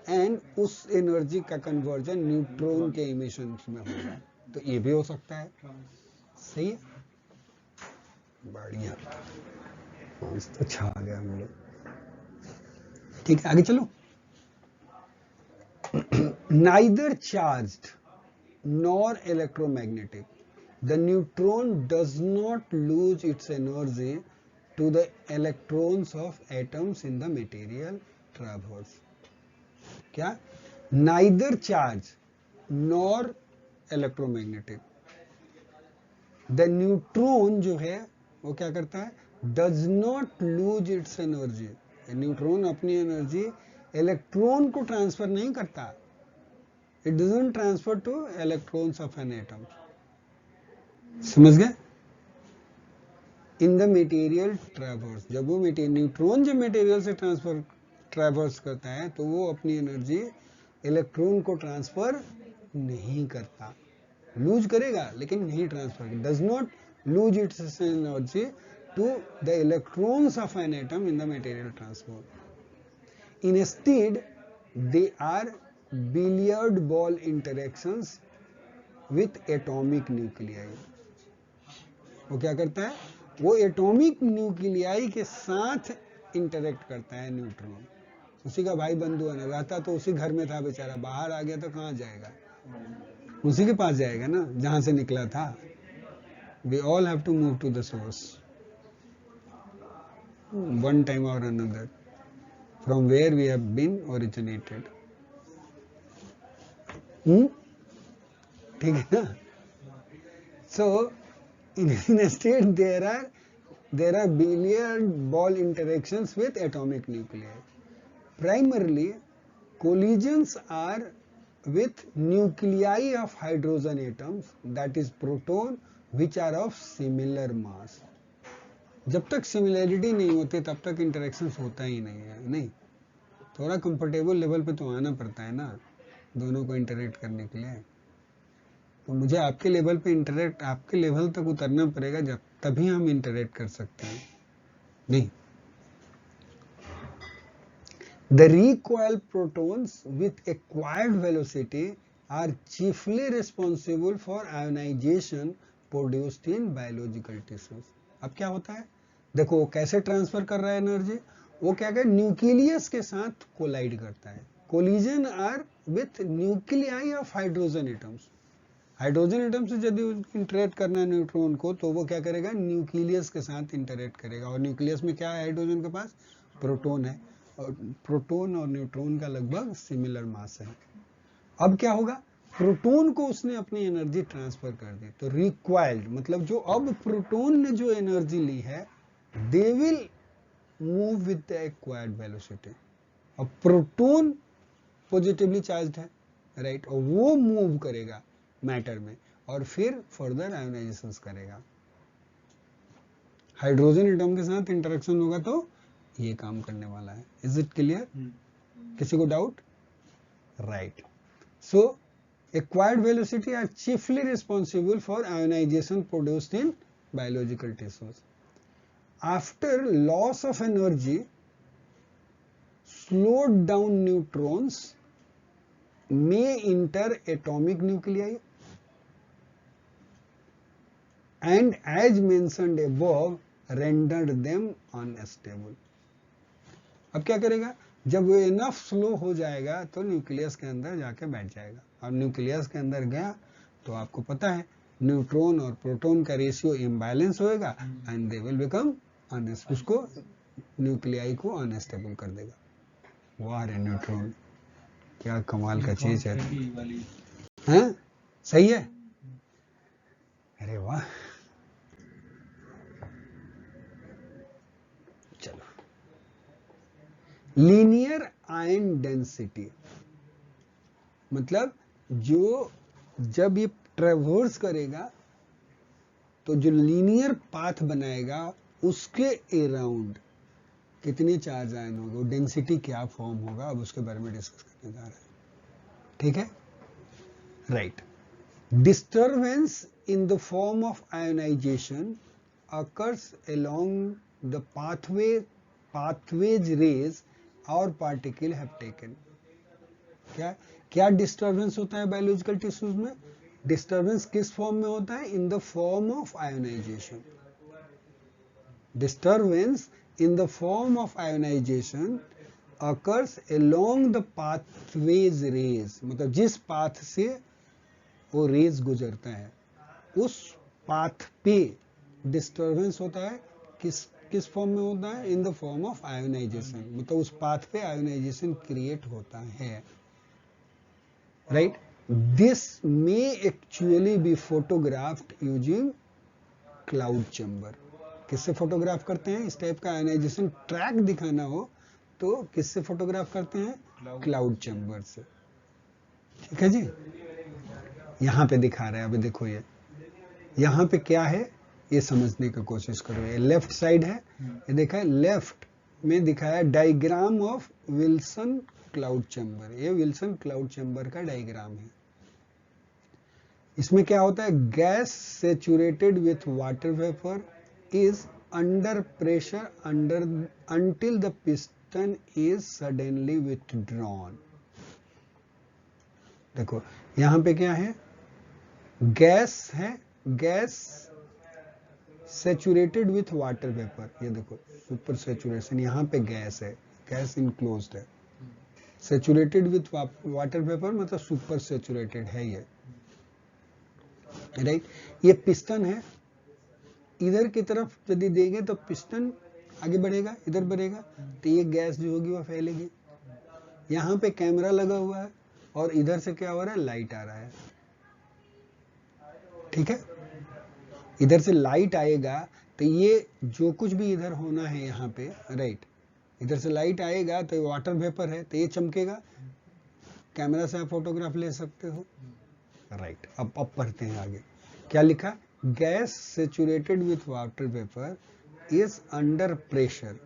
एंड उस एनर्जी का कन्वर्जन न्यूट्रॉन के इमिशन में होगा। तो ये भी हो सकता है। सही है, बढ़िया, तो छा गया हम लोग। ठीक है, आगे चलो। Neither charged nor electromagnetic, the neutron does not lose its energy to the electrons of atoms in the material traverse। क्या? neither charge nor electromagnetic, the neutron जो है वो क्या करता है? does not lose its energy। Neutron अपनी एनर्जी इलेक्ट्रॉन को ट्रांसफर नहीं करता, it doesn't transfer to electrons of an atom। समझ गए? इन द मटेरियल ट्रैवर्स, जब वो न्यूट्रॉन जब मटेरियल से ट्रैवर्स करता है तो वो अपनी एनर्जी इलेक्ट्रॉन को ट्रांसफर नहीं करता, लूज करेगा लेकिन नहीं transfer, does not lose its energy to the electrons of an atom in the material transport. Instead they are billiard ball interactions with atomic nuclei. वो क्या करता है, वो एटॉमिक न्यूक्लियाई के साथ इंटरेक्ट करता है न्यूट्रॉन। उसी का भाई बंधु है, रहता तो उसी घर में था बेचारा, बाहर आ गया तो कहाँ जाएगा, उसी के पास जाएगा ना जहां से निकला था। We all have to move to the source one time और another from where we have been originated. ठीक है ना। सो instead there are billiard ball interactions with atomic nuclei. Primarily collisions are with nuclei of hydrogen atoms, that is proton, which are of similar mass. जब तक सिमिलैरिटी नहीं होती तब तक इंटरेक्शंस होता ही नहीं है। नहीं, थोड़ा कंफर्टेबल लेवल पे तो आना पड़ता है ना दोनों को इंटरेक्ट करने के लिए। तो मुझे आपके लेवल पे इंटरेक्ट, आपके लेवल तक उतरना पड़ेगा, जब तभी हम इंटरेक्ट कर सकते हैं। नहीं, the recoil protons with acquired velocity are chiefly responsible for ionisation produced in biological tissues. अब क्या होता है, देखो कैसे ट्रांसफर कर रहा है एनर्जी, वो क्या कहते हैं, न्यूक्लियस के साथ कोलाइड करता है। Collision are with nuclei of hydrogen atoms. Hydrogen atom से यदि इंटरेक्ट करना है न्यूट्रॉन को, तो वो क्या करेगा, न्यूक्लियस के साथ इंटरेक्ट करेगा। और न्यूक्लियस में क्या है हाइड्रोजन के पास, प्रोटॉन है, और प्रोटॉन और न्यूट्रॉन का लगभग सिमिलर मास है। अब क्या होगा, प्रोटॉन को उसने अपनी एनर्जी ट्रांसफर कर दी, तो रिक्वायर्ड मतलब जो अब प्रोटॉन ने जो एनर्जी ली है, they will move with the acquired velocity. अब प्रोटॉन पॉजिटिवली चार्ज्ड है, राइट, और वो मूव करेगा मैटर में और फिर फर्दर आयोनाइजेशन करेगा। हाइड्रोजन एटम के साथ इंटरेक्शन होगा तो ये काम करने वाला है। Is it clear? किसी को doubt? Right. So acquired velocity are chiefly responsible for ionisation produced in biological tissues. After loss of energy slowed down neutrons may enter atomic nuclei and as mentioned above rendered them unstable। अब क्या करेगा, जब वो इनफ स्लो हो जाएगा तो न्यूक्लियस के अंदर जाके बैठ जाएगा। और न्यूक्लियस के अंदर गया तो आपको पता है न्यूट्रॉन और प्रोटॉन का रेशियो इम्बैलेंस होएगा and they will become unstable, उसको न्यूक्लियाई को अनस्टेबल कर देगा। वाह रे न्यूट्रॉन, क्या कमाल का चीज है। हैं? सही है? अरे वाह, चलो। लीनियर आयन डेंसिटी मतलब जो जब ये ट्रेवर्स करेगा तो जो लीनियर पाथ बनाएगा उसके अराउंड कितने चार्ज आयन होगा, वो डेंसिटी क्या फॉर्म होगा, अब उसके बारे में डिस्कस करने जा रहे हैं। ठीक है, right. Disturbance in the form of ionisation occurs along the pathways rays और particle have taken। क्या डिस्टर्बेंस होता है बायोलॉजिकल टिश्यूज में? डिस्टर्बेंस किस फॉर्म में होता है? In the form of ionisation. Disturbance in the form of ionization occurs along the pathways rays, मतलब जिस पाथ से वो रेज गुजरता है उस पाथ पे डिस्टर्बेंस होता है। किस फॉर्म में होता है? In the form of ionisation, मतलब उस पाथ पे आयोनाइजेशन क्रिएट होता है, right. This may actually be photographed using cloud chamber. किससे फोटोग्राफ करते हैं? इस टाइप का आयोनाइजेशन ट्रैक दिखाना हो तो किससे फोटोग्राफ करते हैं? क्लाउड चैम्बर से। ठीक है जी, यहां पे दिखा रहा है, अभी देखो ये यहां पे क्या है ये समझने की कोशिश करो। ये लेफ्ट साइड है, ये देखा है लेफ्ट में दिखाया diagram of Wilson cloud chamber. ये विल्सन क्लाउड चैम्बर का डायग्राम है, इसमें क्या होता है, gas saturated with water vapour is under pressure until the piston is suddenly withdrawn। देखो यहां पे क्या है, गैस है, gas saturated with water vapour, ये देखो सुपर सेचुरेशन, यहां पे गैस है, गैस इनक्लोज्ड है। सेचुरेटेड विथ वाटर वेपर मतलब सुपर सेचुरेटेड है ये, राइट। ये पिस्टन है, इधर की तरफ यदि देंगे तो पिस्टन आगे बढ़ेगा, इधर बढ़ेगा, तो ये गैस जो होगी वो फैलेगी। यहाँ पे कैमरा लगा हुआ है और इधर से क्या हो रहा है, लाइट आ रहा है, ठीक है। इधर से लाइट आएगा तो ये जो कुछ भी इधर होना है यहाँ पे, राइट, इधर से लाइट आएगा तो वाटर वेपर है तो ये चमकेगा, कैमरा से आप फोटोग्राफ ले सकते हो, राइट। अब पढ़ते हैं आगे क्या लिखा, gas saturated with water vapour is under pressure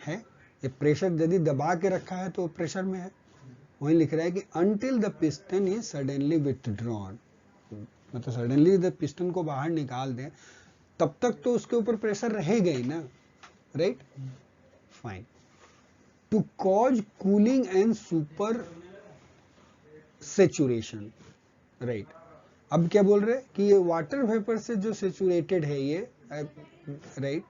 है, ये प्रेशर यदि दबा के रखा है तो प्रेशर में है। वहीं लिख रहा है कि until the piston is suddenly withdrawn, मतलब सडनली जब पिस्टन को बाहर निकाल दें तब तक तो उसके ऊपर प्रेशर रहेगा ही ना, right, fine. To cause cooling and supersaturation, right. अब क्या बोल रहे हैं कि ये वाटर वेपर से जो सेचुरेटेड है ये, राइट,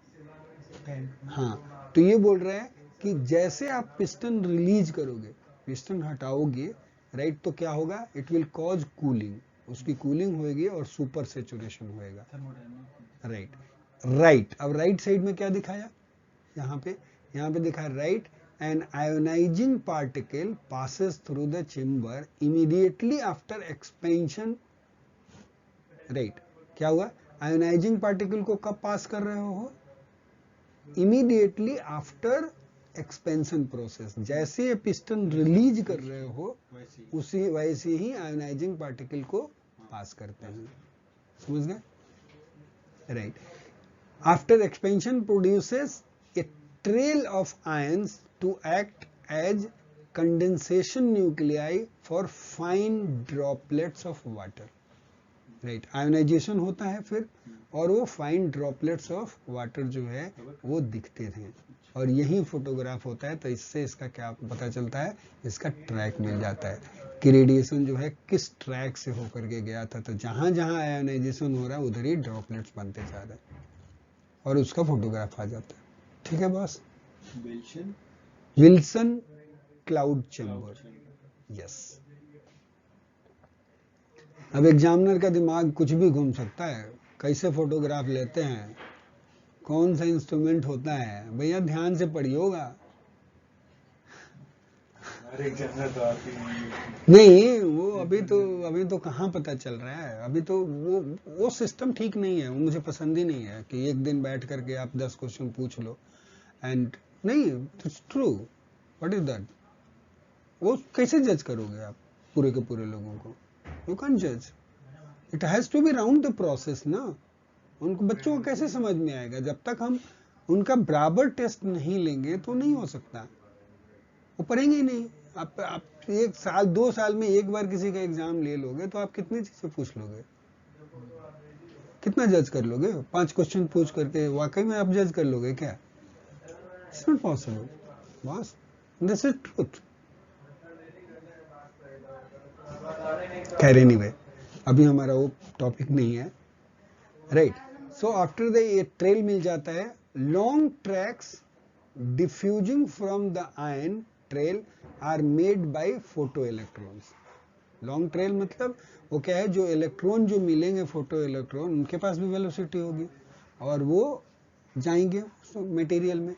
हाँ, तो ये बोल रहा है कि जैसे आप पिस्टन रिलीज करोगे, पिस्टन हटाओगे, राइट, तो क्या होगा, इट विल कॉज कूलिंग, उसकी कूलिंग होगी और सुपर सेचुरेशन होएगा, राइट, राइट। अब राइट साइड में क्या दिखाया, यहाँ पे दिखा, right, an ionising particle passes through the chamber immediately after expansion, right. क्या हुआ, आयोनाइजिंग पार्टिकल को कब पास कर रहे हो, इमीडिएटली आफ्टर एक्सपेंशन प्रोसेस, जैसे ये पिस्टन रिलीज कर रहे हो वैसे ही आयोनाइजिंग पार्टिकल को पास करते हैं, समझ गए, right. After expansion produces a trail of ions to act as condensation nuclei for fine droplets of water, right. Ionisation होता है फिर और वो फाइन ड्रॉपलेट्स ऑफ वाटर जो है वो दिखते थे, और यही फोटोग्राफ होता है। तो इससे इसका क्या पता चलता है, इसका ट्रैक मिल जाता है कि रेडिएशन जो है किस ट्रैक से होकर के गया था। तो जहां जहां आयोनाइजेशन हो रहा है उधर ही ड्रॉपलेट्स बनते जा रहे हैं और उसका फोटोग्राफ आ जाता है, ठीक है boss. Wilson cloud chamber, yes. अब एग्जामिनर का दिमाग कुछ भी घूम सकता है, कैसे फोटोग्राफ लेते हैं, कौन सा इंस्ट्रूमेंट होता है, भैया ध्यान से पढ़िएगा। नहीं वो अभी तो कहाँ पता चल रहा है, अभी तो वो सिस्टम ठीक नहीं है, वो मुझे पसंद ही नहीं है कि एक दिन बैठ करके आप 10 क्वेश्चन पूछ लो एंड नहीं, it's true, what is that, वो कैसे जज करोगे आप पूरे के पूरे लोगों को, यू कैन जज, it has to be round the process ना। उनको बच्चों को कैसे समझ में आएगा, जब तक हम उनका बराबर टेस्ट नहीं लेंगे तो नहीं हो सकता, वो पढ़ेंगे ही नहीं। आप 1 साल 2 साल में एक बार किसी का एग्जाम ले लोगे तो आप कितनी चीजें पूछ लोगे, कितना जज कर लोगे, 5 क्वेश्चन पूछ करके वाकई में आप जज कर लोगे क्या, it's not possible boss, this is truth. खैर एनीवे, अभी हमारा वो टॉपिक नहीं है, राइट। सो आफ्टर द ये ट्रेल मिल जाता है, long tracks diffusing from the ion trail are made by photo electrons. Long trail मतलब वो क्या है, जो इलेक्ट्रॉन जो मिलेंगे फोटो इलेक्ट्रॉन, उनके पास भी वेलोसिटी होगी और वो जाएंगे मटेरियल में,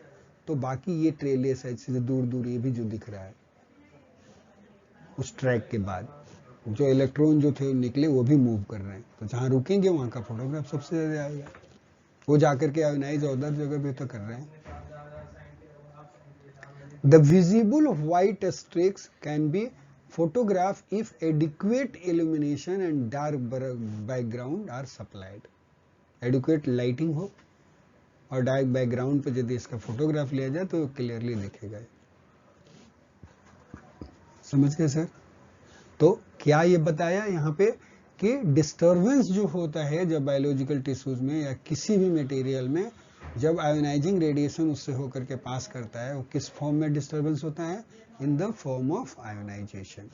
तो बाकी ये ट्रेल ये से दूर दूर ये भी जो दिख रहा है, उस ट्रैक के बाद जो इलेक्ट्रॉन जो थे निकले वो भी मूव कर रहे हैं, तो जहां रुकेंगे वहां का फोटोग्राफ सबसे ज्यादा आएगा, वो जाकर के आयोनाइज और जगह भी तो कर रहे हैं। The visible white streaks can be photographed if adequate illumination and dark background are supplied. Adequate lighting हो और डार्क बैकग्राउंड पे यदि इसका फोटोग्राफ लिया जाए तो क्लियरली दिखेगा, समझ गए सर। तो क्या ये बताया यहाँ पे कि डिस्टरबेंस जो होता है जब बायोलॉजिकल टिश्यूज में या किसी भी मटेरियल में, जब आयोनाइजिंग रेडिएशन उससे होकर के पास करता है, वो किस फॉर्म में डिस्टरबेंस होता है? In the form of ionization.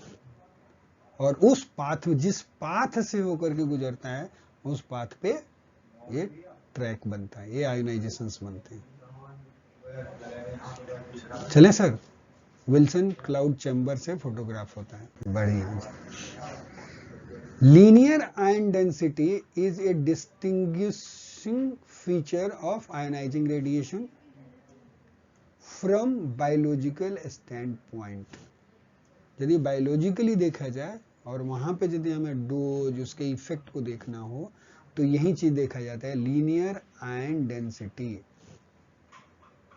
और उस पाथ, जिस पाथ से होकर के गुजरता है, उस पाथ पे ये ट्रैक बनता है, ये आयोनाइजेशंस बनते हैं। चले सर, विल्सन क्लाउड चैम्बर से फोटोग्राफ होता है। बढ़िया। Linear ion density is a distinguishing feature of ionizing radiation from biological stand point. यदि बायोलॉजिकली देखा जाए और वहां पे यदि हमें डोज, उसके इफेक्ट को देखना हो, तो यही चीज देखा जाता है, लीनियर आयन डेंसिटी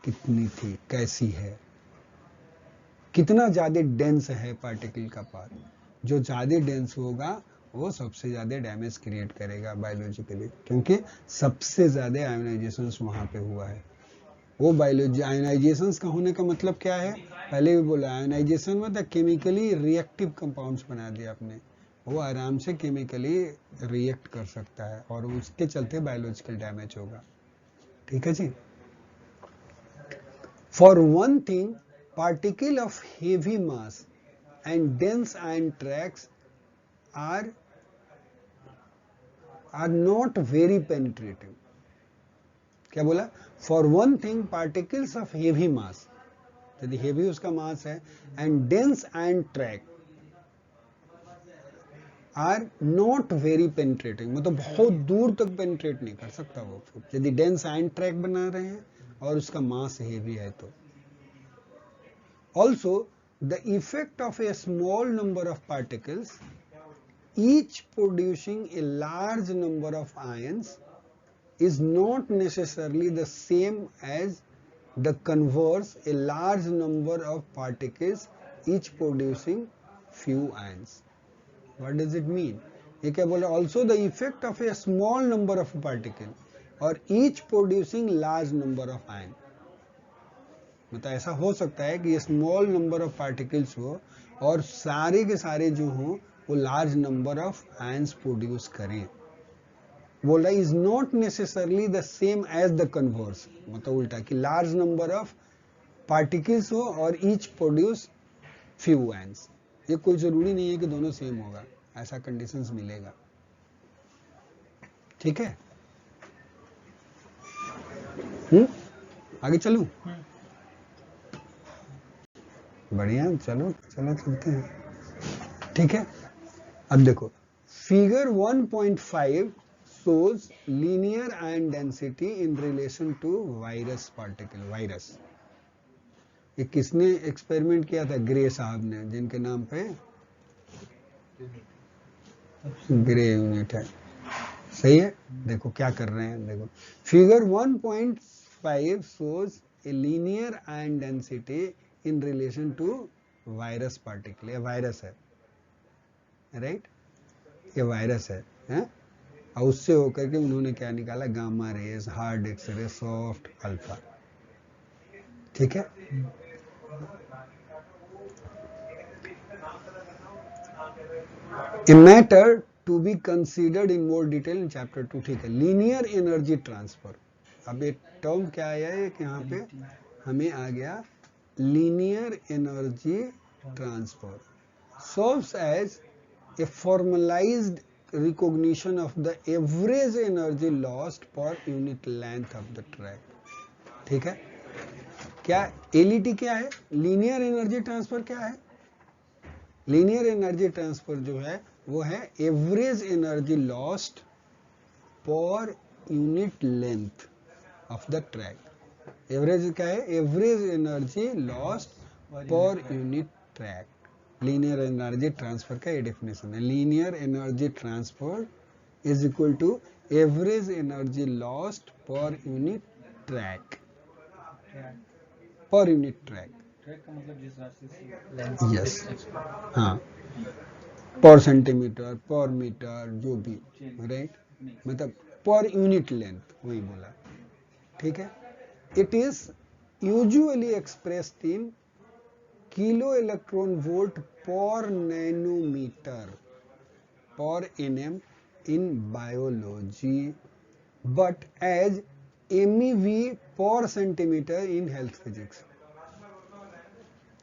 कितनी थी, कैसी है, कितना ज्यादा डेंस है पार्टिकल का पाथ। जो ज्यादा डेंस होगा वो सबसे ज्यादा डैमेज क्रिएट करेगा बायोलॉजिकली, क्योंकि सबसे ज्यादा आयोनाइजेशन वहां पे हुआ है। वो बायोलॉजी आयोनाइजेशन का होने का मतलब क्या है? पहले भी बोला, आयोनाइजेशन मतलब केमिकली रिएक्टिव कंपाउंड्स बना दिया आपने, वो आराम से केमिकली रिएक्ट कर सकता है और उसके चलते बायोलॉजिकल डैमेज होगा। ठीक है जी। For one thing, particle of heavy mass and dense ion tracks are not very penetrating. क्या बोला? For one thing, particles of heavy mass, यदि हेवी उसका मास है, and dense and track are not very penetrating, मतलब बहुत दूर तक पेनिट्रेट नहीं कर सकता वो, यदि डेंस एंड ट्रैक बना रहे हैं और उसका मास हेवी है तो। Also the effect of A small number of particles each producing a large number of ions is not necessarily the same as the converse, a large number of particles each producing few ions. What does it mean? ये क्या बोला? Also the effect of a small number of particle or each producing large number of ion. मतलब ऐसा हो सकता है कि स्मॉल नंबर ऑफ पार्टिकल्स हो और सारे के सारे जो हो वो large number of ions produce करें। बोला is not necessarily the same as the converse, मतलब उल्टा कि लार्ज नंबर ऑफ पार्टिकल्स हो और ईच प्रोड्यूस फ्यू आयंस। ये कोई जरूरी नहीं है कि दोनों सेम होगा, ऐसा कंडीशंस मिलेगा। ठीक है, आगे चलूं? बढ़िया, चलो चलो चलते हैं। ठीक है, अब देखो figure 1.5 shows linear ion density in relation to virus particle। Virus, ये किसने एक्सपेरिमेंट किया था? ग्रे साहब ने, जिनके नाम पे ग्रे यूनिट है। सही है। देखो क्या कर रहे हैं, देखो figure 1.5 shows a linear ion density in relation to virus particle. ये वायरस है, राइट, ये वायरस है? और उससे होकर के उन्होंने क्या निकाला? Gamma rays, hard X-ray, soft, alpha. ठीक है, a matter to be considered in more detail in chapter 2। ठीक है, लीनियर एनर्जी ट्रांसफर। अब ये टर्म क्या आया है कि यहाँ पे हमें आ गया linear energy transfer serves as a formalized recognition of the average energy lost per unit length of the track। ठीक है, क्या एलईटी क्या है? लीनियर एनर्जी ट्रांसफर क्या है? लीनियर एनर्जी ट्रांसफर जो है वो है average energy lost per unit length of the track. Average क्या है? Average energy lost per unit track. Linear energy transfer का ये डेफिनेशन है। Linear energy transfer is equal to average energy lost per unit track. Per unit track, track का मतलब जिस रास्ते से यस, हाँ, पर सेंटीमीटर, पर मीटर, जो भी, राइट, मतलब पर यूनिट लेंथ, वही बोला। ठीक है, it is usually expressed in kilo electron volt पर nanometre. per nm in biology, but as MeV per centimeter in health physics.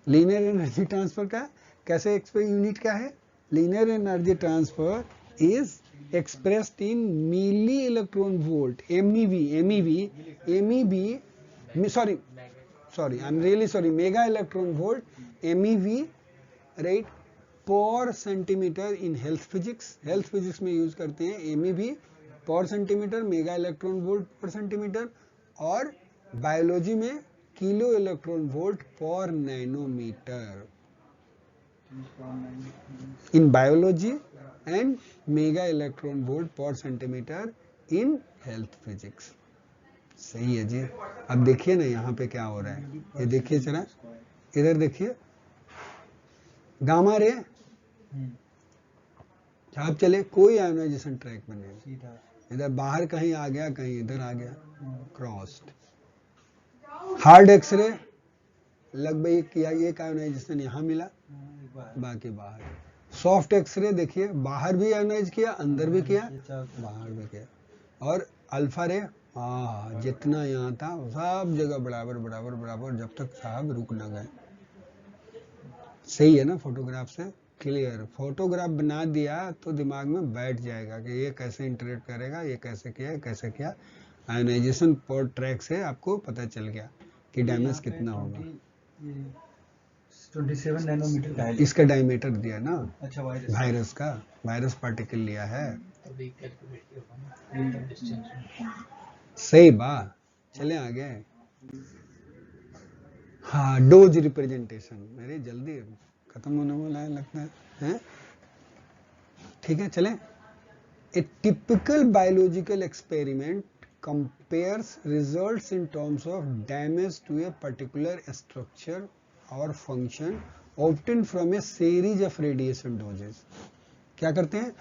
Linear energy transfer का कैसे यूनिट क्या है? Linear energy transfer is expressed in milli electron volt, MEV, I'm really sorry, mega electron volt, MEV, right, per centimeter in health physics में यूज करते हैं MEV per centimeter, mega electron volt पर सेंटीमीटर, और बायोलॉजी में किलो इलेक्ट्रॉन वोल्ट पर nanometre in biology and mega electron volt per centimeter in health physics. सही है जी. अब देखिए ना यहाँ पे क्या हो रहा है, ये देखिए जरा, इधर देखिए, गामा रे आप चले कोई आयोनाइजेशन ट्रैक बनेगा, इधर बाहर कहीं आ गया, कहीं इधर आ गया, क्रॉस्ड. हार्ड एक्सरे लगभग किया, एक आयोनाइजेशन यहाँ मिला, बाकी बाहर. सॉफ्ट एक्सरे देखिए, बाहर भी आयोनाइज किया, अंदर भी किया, बाहर भी किया. और अल्फा रे जितना यहाँ था सब जगह बराबर बराबर बराबर, जब तक साहब रुक ना गए. सही है ना? फोटोग्राफ से क्लियर. फोटोग्राफ बना दिया तो दिमाग में बैठ जाएगा कि ये कैसे इंटरेक्ट करेगा, ये कैसे किया, कैसे किया. आयोनाइजेशन पर ट्रैक से आपको पता चल गया कि डैमेज कितना होगा. 27 नैनोमीटर का है इसका डायमीटर दिया ना. अच्छा, वायरस का, वायरस पार्टिकल लिया है. सही बात. चले आगे. हाँ, डोज रिप्रेजेंटेशन मेरे जल्दी खत्म होने वाला है लगता है. ठीक है, चले. ए typical biological experiment compares results in terms of damage to a particular structure or function obtained from a series of radiation doses. क्या करते हैं?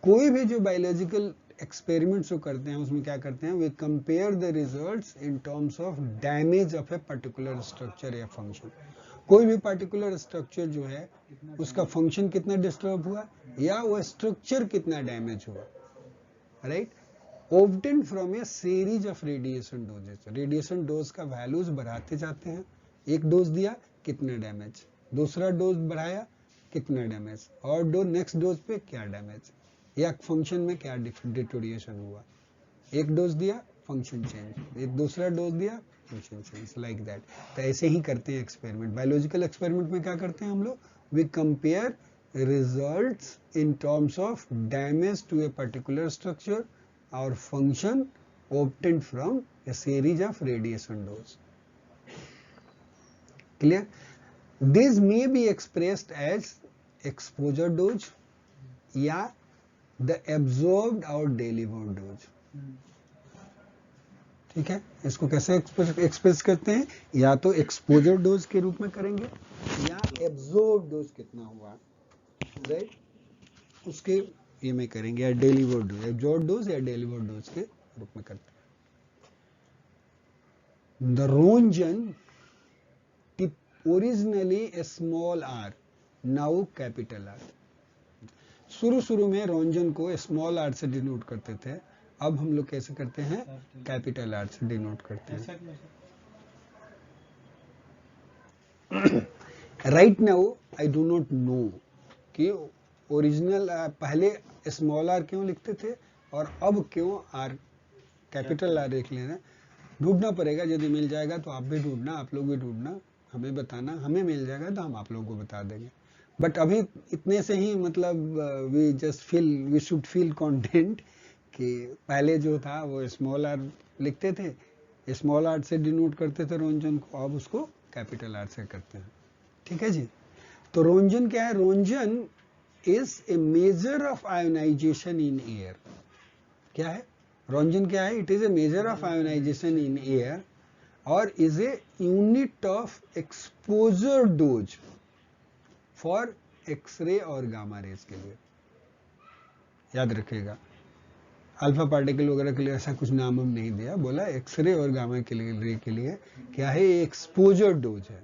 कोई भी जो बायोलॉजिकल एक्सपेरिमेंट्स करते हैं उसमें क्या करते हैं? We compare the results in terms of damage of a particular structure या फंक्शन. कोई भी पर्टिकुलर स्ट्रक्चर जो है उसका फंक्शन कितना डिस्टर्ब हुआ या वो स्ट्रक्चर कितना डैमेज हुआ, right. obtained from a series of radiation doses. Radiation dose का वैल्यूज बढ़ाते जाते हैं. एक डोज दिया, कितना डैमेज, दूसरा डोज बढ़ाया, कितना डैमेज, और नेक्स्ट डोज पे क्या डैमेज या फंक्शन में क्या डिटोरिएशन हुआ. एक डोज दिया, फंक्शन चेंज, एक दूसरा डोज दिया, फंक्शन चेंज, लाइक दैट. तो ऐसे ही करते हैं एक्सपेरिमेंट. बायोलॉजिकल एक्सपेरिमेंट में क्या करते हैं हम लोग? We compare results in terms of damage to a particular structure or function obtained from a series of radiation dose. Clear? These may be expressed as exposure dose या the absorbed or delivered dose. ठीक है, इसको कैसे एक्सप्रेस करते हैं? या तो एक्सपोजर डोज के रूप में करेंगे या एब्जॉर्ब डोज कितना हुआ, राइट, उसके ये में करेंगे, या डेलीवर्ड डोज, एब्जॉर्ब डोज या डेलीवर्ड डोज के रूप में करते हैं. The roentgen tip originally a small R, now capital R. शुरू में रोंजन को स्मॉल आर से डिनोट करते थे, अब हम लोग कैसे करते हैं? कैपिटल आर से डिनोट करते हैं. Right now I do not know कि ओरिजिनल पहले स्मॉल आर क्यों लिखते थे और अब क्यों आर कैपिटल आर लिख लेना. ढूंढना पड़ेगा, यदि मिल जाएगा तो आप भी ढूंढना, आप लोग भी ढूंढना, हमें बताना. हमें मिल जाएगा तो हम आप लोगों को बता देंगे. बट अभी इतने से ही मतलब we just feel, we should feel content कि पहले जो था वो स्मॉल आर लिखते थे, स्मॉल आर से डिनोट करते थे रोंजन को, अब उसको कैपिटल आर से करते हैं. ठीक है जी. तो रोंजन क्या है? Röntgen is a measure of ionization in air. क्या है रोंजन? क्या है? It is a measure of ionization in air और is a unit of exposure dose for X-ray और गामा रेज के लिए. याद रखिएगा, अल्फा पार्टिकल वगैरह के लिए ऐसा कुछ नाम हम नहीं दिया, बोला एक्सरे और गामा के लिए, रे के लिए क्या है? एक्सपोजर डोज है.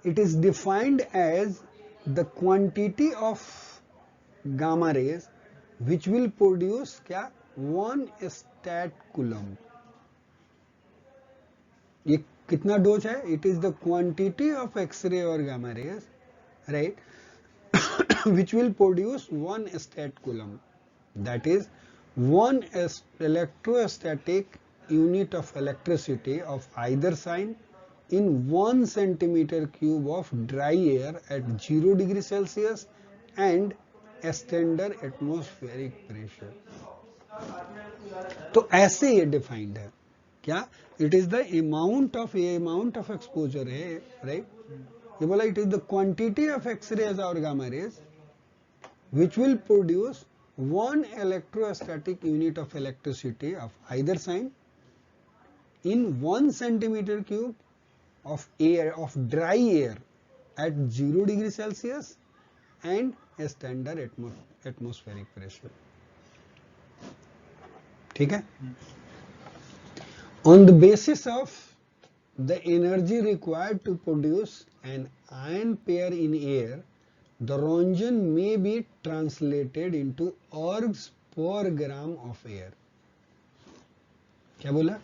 It is defined as the quantity of gamma rays which will produce क्या 1 stat coulomb. ये कितना डोज है? It is the quantity of X-ray or gamma rays, right, which will produce 1 stat coulomb. That is 1 electrostatic unit of electricity of either sign in 1 centimeter cube of dry air at 0 degree Celsius and standard atmospheric pressure. तो ऐसे ये डिफाइंड है क्या? It is the amount of, ये अमाउंट ऑफ एक्सपोजर है, राइट? ये बोला it is the quantity of X rays और gamma rays which will produce 1 electrostatic unit of electricity of either sign in 1 centimeter cube of air, of dry air at 0 degree Celsius and a standard atmospheric pressure. ठीक है? On the basis of the energy required to produce an ion pair in air, the Röntgen may be translated into ergs per gram of air. क्या बोला?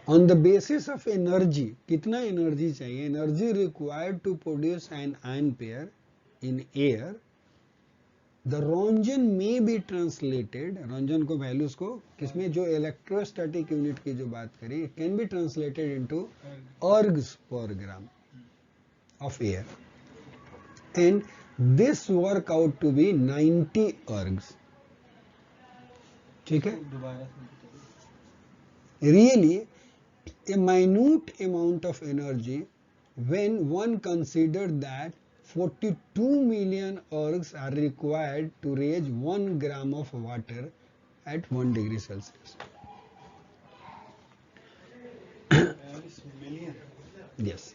On the basis of energy, कितना एनर्जी चाहिए? Energy required to produce an ion pair in air, the Röntgen may be translated, Röntgen को वैल्यूज को किसमें, जो इलेक्ट्रोस्टैटिक यूनिट की जो बात करी, it can be translated into ergs per gram of air, and this work out to be 90 ergs. ठीक है? Really a minute amount of energy when one considered that 42 million ergs are required to raise 1 gram of water at 1 degree Celsius. Yes.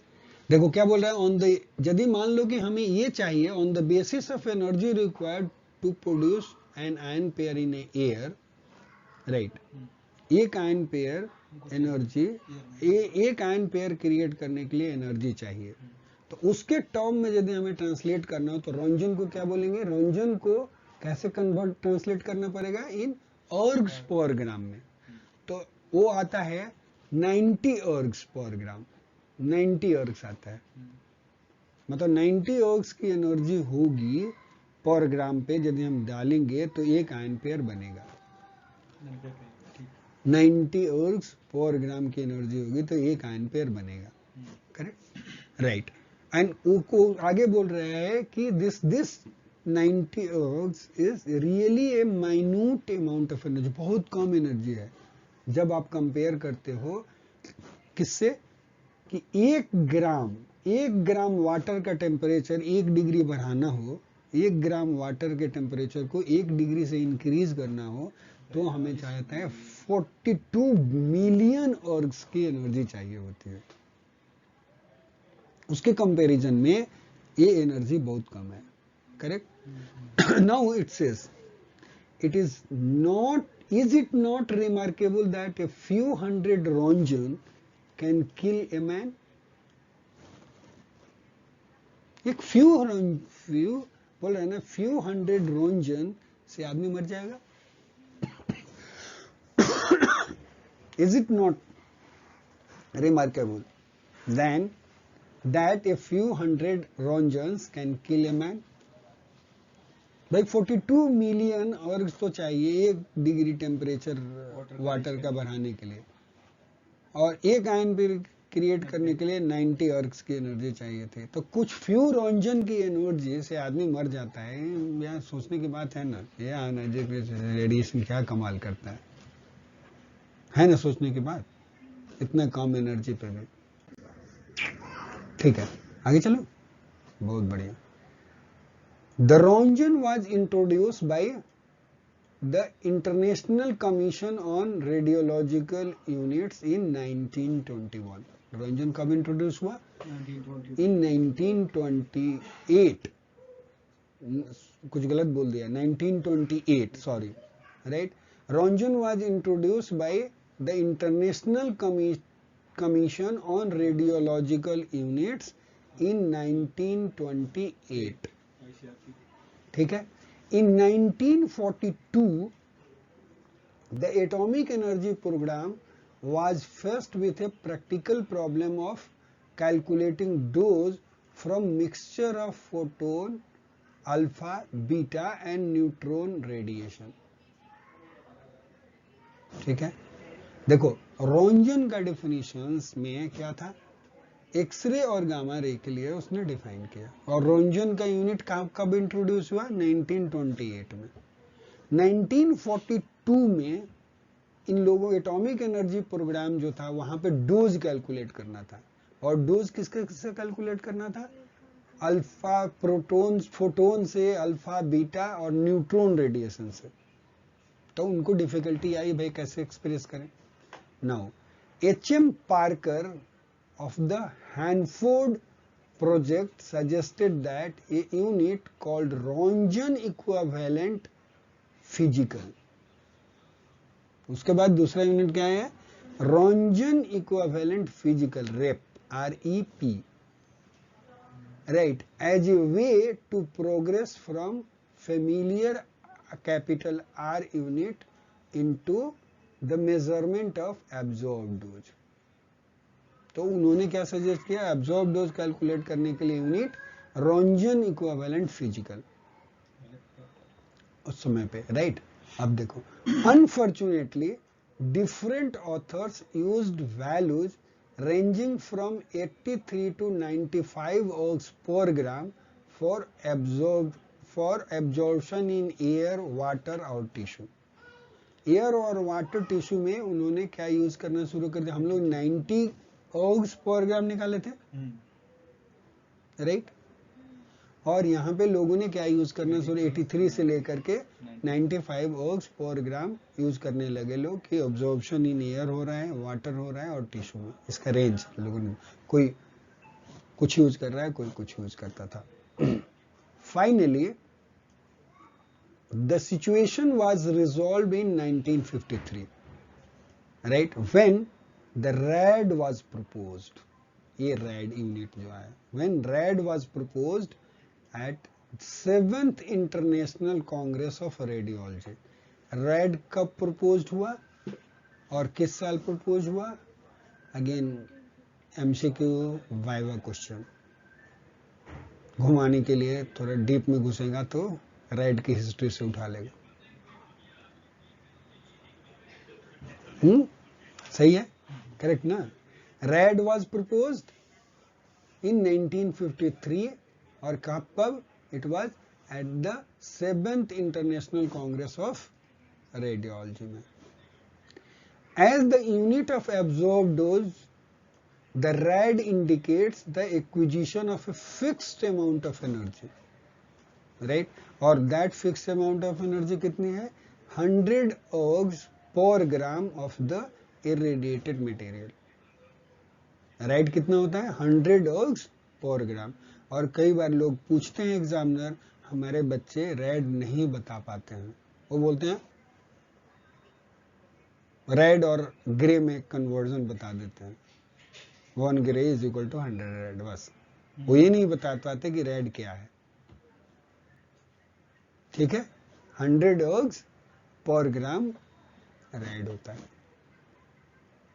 देखो क्या बोल रहा है, ऑन द, यदि मान लो कि हमें ये चाहिए, on the basis of energy required to produce an ion pair in air, right, एक आयन पेयर एनर्जी, एक आयन पेयर क्रिएट करने के लिए एनर्जी चाहिए, तो उसके टर्म में यदि हमें ट्रांसलेट करना हो तो रॉन्जन को क्या बोलेंगे? रॉन्जन को कैसे कन्वर्ट ट्रांसलेट करना पड़ेगा? इन ergs पर ग्राम में, तो वो आता है 90 ergs पर ग्राम, 90 ergs आता है, मतलब 90 ergs की एनर्जी होगी पर ग्राम पे, यदि हम डालेंगे तो एक आयन पेयर बनेगा। 90 ergs पर ग्राम की एनर्जी होगी तो एक आयन पेयर बनेगा, करेक्ट, राइट। एंड वो आगे बोल रहा है कि this 90 ergs is really a minute amount of energy, बहुत कम एनर्जी है जब आप कंपेयर करते हो किससे, कि 1 ग्राम वाटर का टेम्परेचर 1 डिग्री बढ़ाना हो, 1 ग्राम वाटर के टेम्परेचर को 1 डिग्री से इंक्रीज करना हो, तो हमें चाहता है 42 मिलियन ergs की एनर्जी चाहिए होती है। उसके कंपैरिजन में ये एनर्जी बहुत कम है, correct. Now it says it is it not remarkable that a few hundred Röntgen can kill a man? एक few बोल रहा है ना, few hundred Röntgen से आदमी मर जाएगा। Is it not remarkable then that a few hundred Röntgens can kill a man? भाई 42 मिलियन ergs तो चाहिए 1 डिग्री टेम्परेचर वाटर का बढ़ाने के लिए, और एक आयन पेयर क्रिएट करने के लिए 90 ergs की एनर्जी चाहिए थी, तो कुछ फ्यू Röntgen की एनर्जी से आदमी मर जाता है। यार सोचने की बात है ना, ये एनर्जी रेडिएशन क्या कमाल करता है ना, सोचने की बात, इतना कम एनर्जी पे भी। ठीक है, आगे चलो, बहुत बढ़िया। The Röntgen was introduced by the International Commission on Radiological Units in 1921. Röntgen कब इंट्रोड्यूस हुआ? 1928। कुछ गलत बोल दिया, 1928, sorry, right. Röntgen was introduced by the International Commission on Radiological Units in 1928। ठीक है, In 1942, the atomic energy program was faced with a practical problem of calculating dose from mixture of photon, alpha, beta and neutron radiation. ठीक है, देखो रोंजन का डेफिनेशंस में क्या था, एक्सरे और गामा रे के लिए उसने डिफाइन किया, और रोंजन का यूनिट कब इंट्रोड्यूस हुआ, 1928 में। 1942 में इन लोगों एटॉमिक एनर्जी प्रोग्राम जो था वहां पे डोज कैलकुलेट करना था, और डोज किससे कैलकुलेट करना था, अल्फा प्रोटॉन फोटोन से, अल्फा बीटा और न्यूट्रॉन रेडिएशन से। तो उनको डिफिकल्टी आई भाई कैसे एक्सप्रेस करें। Now HM. Parker of the Hanford project suggested that a unit called Röntgen equivalent physical, उसके बाद दूसरा यूनिट क्या है, Röntgen equivalent physical, REP, REP, right, as a way to progress from familiar capital R unit into the measurement of absorbed dose। तो उन्होंने क्या सजेस्ट किया, एब्जॉर्ब डोज कैलकुलेट करने के लिए यूनिट रोंजन इक्विवेलेंट फिजिकल उस समय पे, राइट। अब देखो unfortunately different authors used values ranging from 83 to 95 ओग्स पर gram for absorption in air, water और टिश्यू। एयर और वाटर टिश्यू में उन्होंने क्या यूज करना शुरू कर दिया, हम लोग 90 ओग्स पर ग्राम निकाले थे, राइट, और यहाँ पे लोगों ने क्या यूज करना शुरू, 83 से लेकर के 95 ओग्स पर ग्राम यूज करने लगे लोग कि ऑब्जॉर्प्शन इन एयर हो रहा है, वाटर हो रहा है और टिश्यू में, इसका रेंज लोगों ने, कोई कुछ यूज कर रहा है, कोई कुछ यूज करता था। Finally the situation was resolved in 1953, right, when the RAD was proposed, ये RAD यूनिट जो है, when RAD was proposed at 7th International Congress of Radiology। RAD कब proposed हुआ और किस साल proposed हुआ, अगेन MCQ वाइवा क्वेश्चन, घुमाने के लिए थोड़ा डीप में घुसेगा तो RAD की हिस्ट्री से उठा लेगा। सही है, करेक्ट ना। RAD was proposed in 1953 और कब, it was at the 7th International Congress of Radiology में। As the unit of absorbed dose, the RAD indicates the acquisition of a fixed amount of energy, right, और that fixed amount of energy कितनी है, 100 ogs per gram of the irradiated material, right, कितना होता है 100 ओग्स पर ग्राम। और कई बार लोग पूछते हैं एग्जामिनर, हमारे बच्चे रेड नहीं बता पाते हैं, वो बोलते हैं रेड और ग्रे में कन्वर्जन बता देते हैं, 1 gray is equal to 100 rad, बस वो ये नहीं बता पाते कि रेड क्या है, ठीक है, 100 ओग्स पर ग्राम रेड होता है।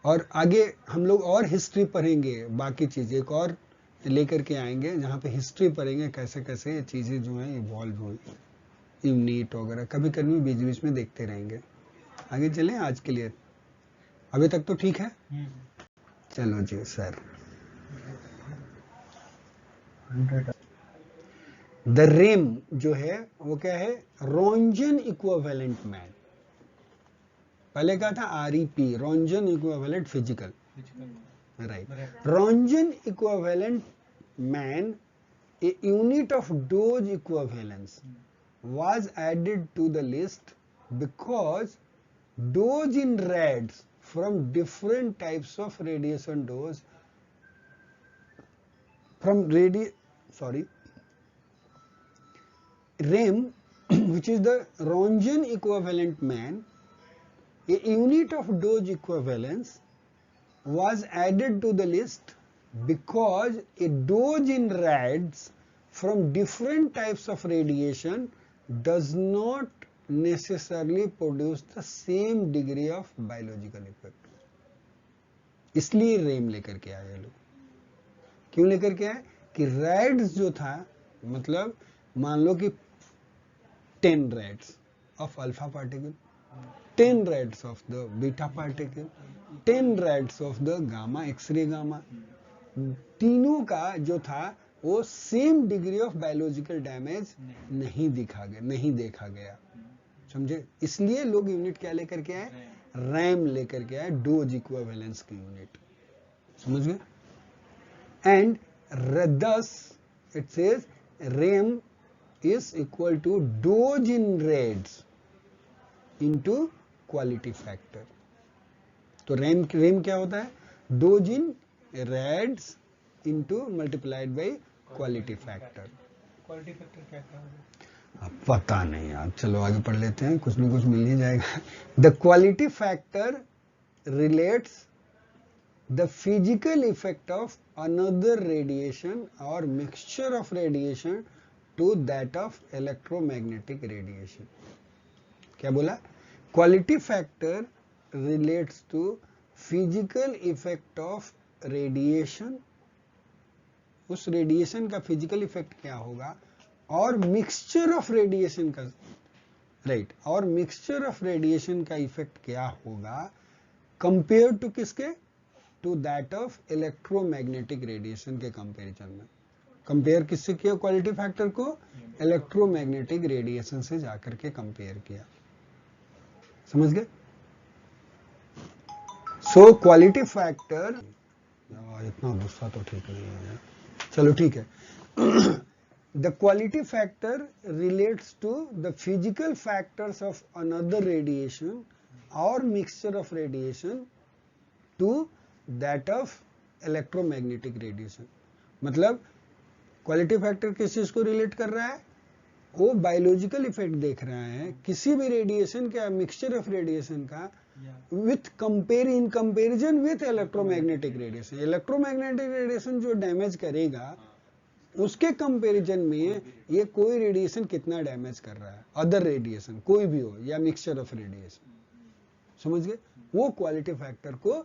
और आगे हम लोग और हिस्ट्री पढ़ेंगे, बाकी चीजें एक और लेकर के आएंगे जहाँ पे हिस्ट्री पढ़ेंगे कैसे कैसे ये चीजें जो है इवॉल्व हुई, यूनिट वगैरह कभी कभी बीच बीच में देखते रहेंगे। आगे चलें, आज के लिए अभी तक तो ठीक है, चलो जी सर। द रेम जो है वो क्या है, रोंजन इक्विवेलेंट मैन, पहले क्या था REP, roentgen equivalent physical, right. Roentgen equivalent man, a unit of dose equivalence was added to the list because dose in RADs from different types of radiation dose from REM, which is the Roentgen equivalent man, a unit of dose equivalence was added to the list because a dose in RADs from different types of radiation does not necessarily produce the same degree of biological effect. इसलिए रेम लेकर के आए लोग। क्यों लेकर के आए कि रैड्स जो था, मतलब मान लो कि 10 rads of alpha particle, 10 rads of the beta particle, 10 rads of the gamma, X ray gamma, तीनों का जो था वो same degree of biological damage नहीं देखा गया। समझे? इसलिए लोग यूनिट क्या लेकर के आए? रैम लेकर के आए, डोज इक्विवेलेंस की यूनिट। समझ गए? And thus it says rem is equal to dose in rads into quality factor। तो रेम क्या होता है? Dose in rads into multiplied by quality factor। Quality factor क्या क्या होगा? अब पता नहीं यार, चलो आगे पढ़ लेते हैं, कुछ ना कुछ मिल ही जाएगा। The quality factor relates the physical effect of another radiation or mixture of radiation to that of electromagnetic radiation। क्या बोला? Quality factor relates to physical effect of radiation, उस रेडिएशन का फिजिकल इफेक्ट क्या होगा, और मिक्सचर ऑफ रेडिएशन का, राइट, और मिक्सचर ऑफ रेडिएशन का इफेक्ट क्या होगा कंपेयर टू किसके? To that of electromagnetic radiation के कंपैरिजन में। कंपेयर किससे किया? क्वालिटी फैक्टर को इलेक्ट्रोमैग्नेटिक रेडिएशन से जाकर के कंपेयर किया। समझ गए? सो क्वालिटी फैक्टर, इतना गुस्सा तो ठीक नहीं है, चलो ठीक है। The quality factor relates to the physical factors of another radiation और mixture of radiation to that of electromagnetic radiation. मतलब क्वालिटी फैक्टर किस चीज को रिलेट कर रहा है? वो बायोलॉजिकल इफेक्ट देख रहा है किसी भी रेडिएशन का, मिक्सचर ऑफ रेडिएशन का, with in comparison with electromagnetic radiation. Electromagnetic radiation जो डैमेज करेगा उसके कंपैरिजन में ये कोई रेडिएशन कितना डैमेज कर रहा है, अदर रेडिएशन कोई भी हो या मिक्सचर ऑफ रेडिएशन। समझ गए? वो क्वालिटी फैक्टर को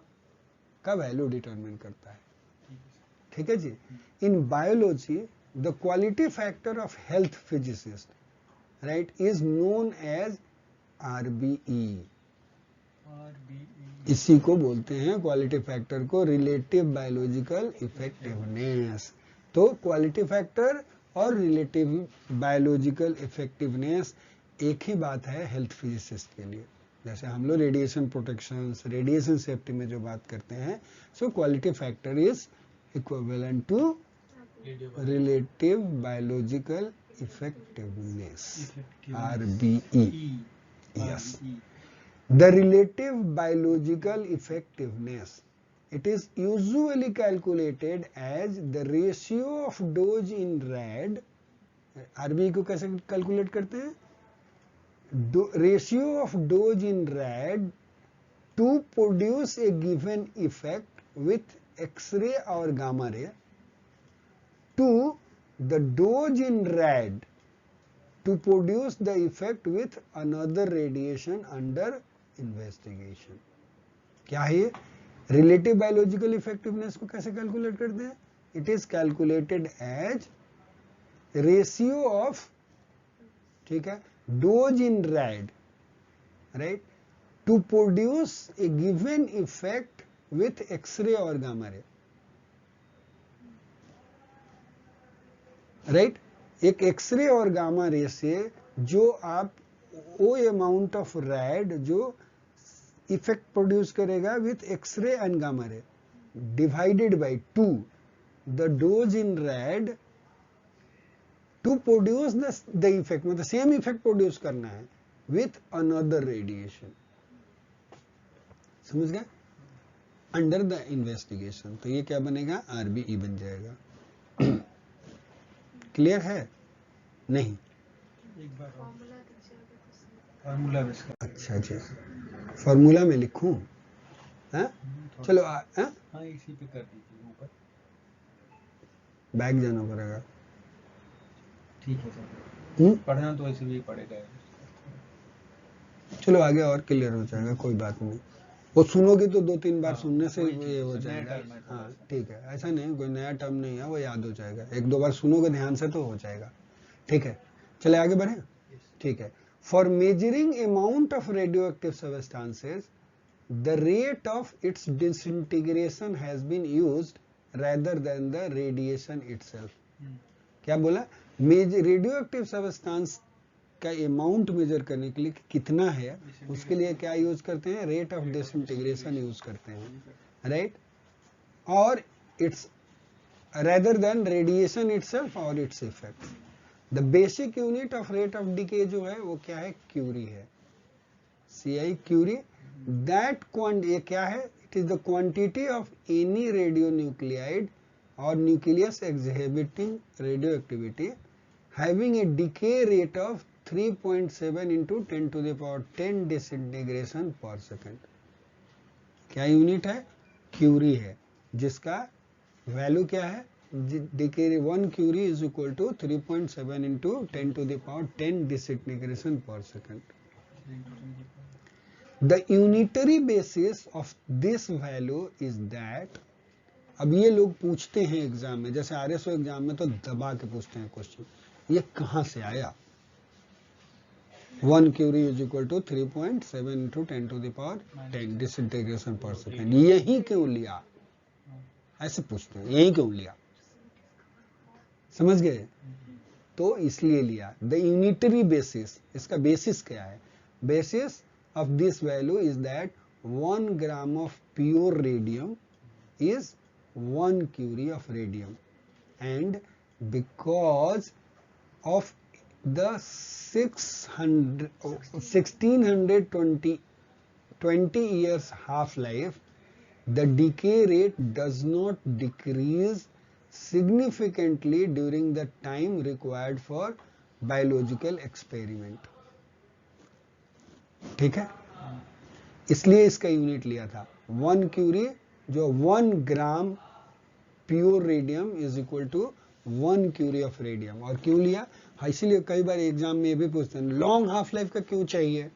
का वैल्यू डिटरमिन करता है। ठीक है जी। In biology the quality factor of health physicist, right, is known as RBE। इसी को बोलते हैं क्वालिटी फैक्टर को रिलेटिव बायोलॉजिकल इफेक्टिवनेस। तो क्वालिटी फैक्टर और रिलेटिव बायोलॉजिकल इफेक्टिवनेस एक ही बात है हेल्थ फिजिसिस्ट के लिए। जैसे हम लोग रेडिएशन प्रोटेक्शन, रेडिएशन सेफ्टी में जो बात करते हैं, so quality factor is equivalent to relative biological effectiveness, RBE। Yes, the relative biological effectiveness, it is usually calculated as the ratio of dose in rad। RBE को कैसे कैलकुलेट करते हैं? Ratio of dose in rad to produce a given effect with x ray और gamma ray to the dose in rad to produce the effect with another radiation under investigation. क्या है ये? रिलेटिव बायोलॉजिकल इफेक्टिवनेस को कैसे कैलकुलेट करते हैं? It is calculated as ratio of, ठीक है, dose in rad, right, to produce a given effect with x ray और गामा रे। राइट, एक एक्सरे और गामा रे से जो आप वो अमाउंट ऑफ रैड जो इफेक्ट प्रोड्यूस करेगा with X-ray and gamma ray divided by 2 the dose in rad to produce the effect, मतलब सेम इफेक्ट प्रोड्यूस करना है विथ अनदर रेडिएशन। समझ गए? Under the investigation. तो ये क्या बनेगा? RBE बन जाएगा। क्लियर है? नहीं? एक बार फॉर्मूला इसका। अच्छा जी, फॉर्मूला में लिखूं? चलो हाँ, इसी पे कर दीजिए ऊपर। बैक जाना पड़ेगा। ठीक है सर। पढ़ना तो वैसे भी पड़ेगा। चलो आगे और क्लियर हो जाएगा, कोई बात नहीं। वो सुनोगे तो 2-3 बार हाँ, सुनने से वही चीज़, ये हो नया जाएगा। टर्म है थोड़ा हाँ सा। ठीक है, ऐसा नहीं कोई नया टर्म नहीं है, वो याद हो जाएगा, 1-2 बार सुनोगे ध्यान से तो हो जाएगा। ठीक है, चले आगे बढ़े। ठीक है, for measuring amount of radioactive substances the rate of its disintegration has been used rather than the radiation itself। क्या बोला? रेडियो एक्टिव सब्सटेंस का अमाउंट मेजर करने के लिए कि कितना है, उसके लिए क्या यूज करते हैं? रेट ऑफ डिसइंटीग्रेशन यूज करते हैं, राइट? और it's rather than radiation itself और its effects। the basic unit of rate of decay जो है वो क्या है? क्यूरी है, CI क्यूरी। that ये क्या है? it is the quantity of any radionuclide or nucleus exhibiting radioactivity having a decay rate of 3.7 into 10 to the power 10 disintegration per second। क्या यूनिट है? क्यूरी है, जिसका वैल्यू क्या है? decay 1 curie is equal to 3.7 into 10 to the power 10 disintegration per second। the unitary basis of this value is that, अब ये लोग पूछते हैं एग्जाम में, जैसे RSO एग्जाम में तो दबा के पूछते हैं क्वेश्चन, ये कहां से आया? 1 curie is equal to 3.7 into 10 to the power 10 disintegration per second। यही क्यों लिया? ऐसे पूछते हैं, यही क्यों लिया? समझ गए? तो इसलिए लिया। द यूनिटरी बेसिस, इसका बेसिस क्या है? Basis of this value is that 1 gram of pure radium is 1 curie of radium, and because of the 1620 years half life, the decay rate does not decrease significantly during the time required for biological experiment। ठीक है, इसलिए इसका यूनिट लिया था 1 curie, जो 1 gram pure radium is equal to 1 curie ऑफ रेडियम। और क्यों लिया? हाँ, इसीलिए कई बार एग्जाम में ये भी पूछते हैं लॉन्ग हाफ लाइफ का क्यों चाहिए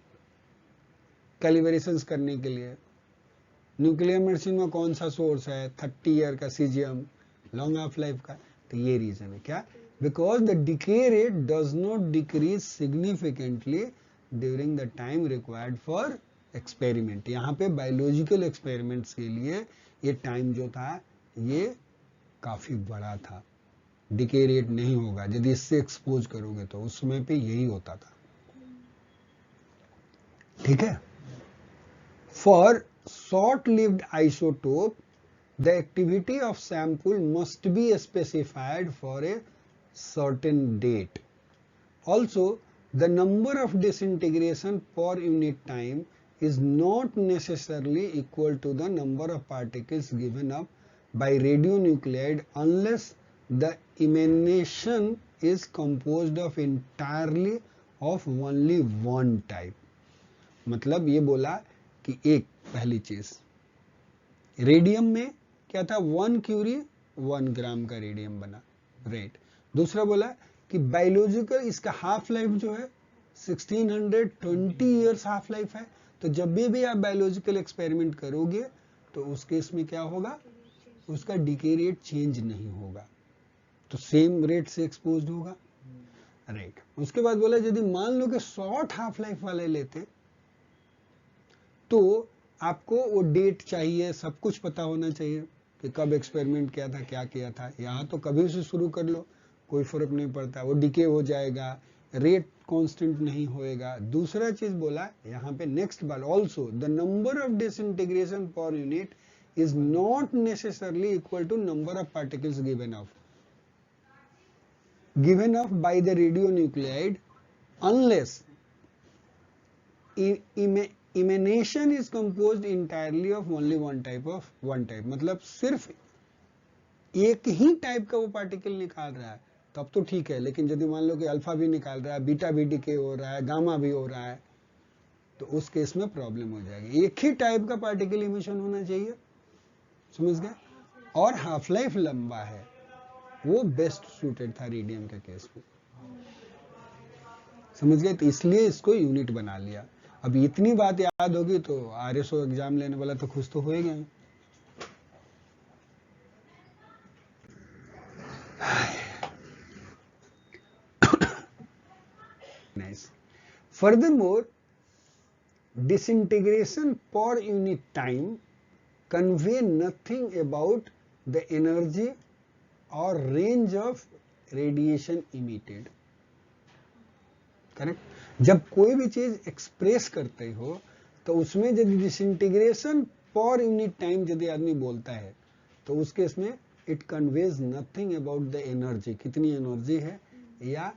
कैलिब्रेशंस करने के लिए। न्यूक्लियर मेडिसिन में कौन सा सोर्स है? 30 ईयर का सीजियम, लॉन्ग हाफ लाइफ का। तो ये रीजन है क्या? Because the decay rate does not decrease significantly during the time required for experiment. यहाँ पे बायोलॉजिकल एक्सपेरिमेंट्स के लिए ये टाइम जो था ये काफी बड़ा था। डिके रेट नहीं होगा यदि इससे एक्सपोज करोगे तो, उस समय पे यही होता था। ठीक है, for short-lived isotope, the activity of sample must be specified for a certain date. Also, the number of disintegration per unit time is not necessarily equal to the number of particles given up by radionuclide unless the emanation is composed of entirely of only one type। मतलब ये बोला कि एक पहली चीज रेडियम में क्या था? 1 curie 1 ग्राम का रेडियम बना, राइट। दूसरा बोला कि बायोलॉजिकल इसका हाफ लाइफ जो है 1620 इयर्स हाफ लाइफ है। तो जब भी आप बायोलॉजिकल एक्सपेरिमेंट करोगे तो उस केस में क्या होगा? उसका डिके रेट चेंज नहीं होगा, तो सेम रेट से एक्सपोज्ड होगा, राइट। उसके बाद बोला यदि मान लो कि शॉर्ट हाफ लाइफ वाले लेते तो आपको वो डेट चाहिए, सब कुछ पता होना चाहिए कि कब एक्सपेरिमेंट किया था, क्या किया था। यहाँ तो कभी से शुरू कर लो, कोई फर्क नहीं पड़ता, वो डिके हो जाएगा, रेट कांस्टेंट नहीं होएगा। दूसरा चीज बोला यहाँ पे नेक्स्ट बार, also the number of disintegration per unit is not necessarily equal to number of particles given off by the radionuclide unless emanation is composed entirely of only one type। मतलब सिर्फ एक ही टाइप का वो पार्टिकल निकाल रहा है तब तो ठीक है, लेकिन यदि मान लो कि अल्फा भी निकाल रहा है, बीटा भी डिके हो रहा है, गामा भी हो रहा है, तो उस केस में प्रॉब्लम हो जाएगी। एक ही टाइप का पार्टिकल इमिशन होना चाहिए, समझ गए? और हाफ लाइफ लंबा है, वो बेस्ट सूटेड था रेडियम के केस में। समझ गए? तो इसलिए इसको यूनिट बना लिया। अब इतनी बात याद होगी तो RSO एग्जाम लेने वाला तो खुश तो होएगा ही। Nice. Furthermore, disintegration per unit time convey nothing about the energy or range of radiation emitted. Correct? जब कोई भी चीज एक्सप्रेस करते हो तो उसमें यदि डिसइंटीग्रेशन पर यूनिट टाइम यदि आदमी बोलता है तो उस केस में it conveys nothing about the energy, कितनी एनर्जी है या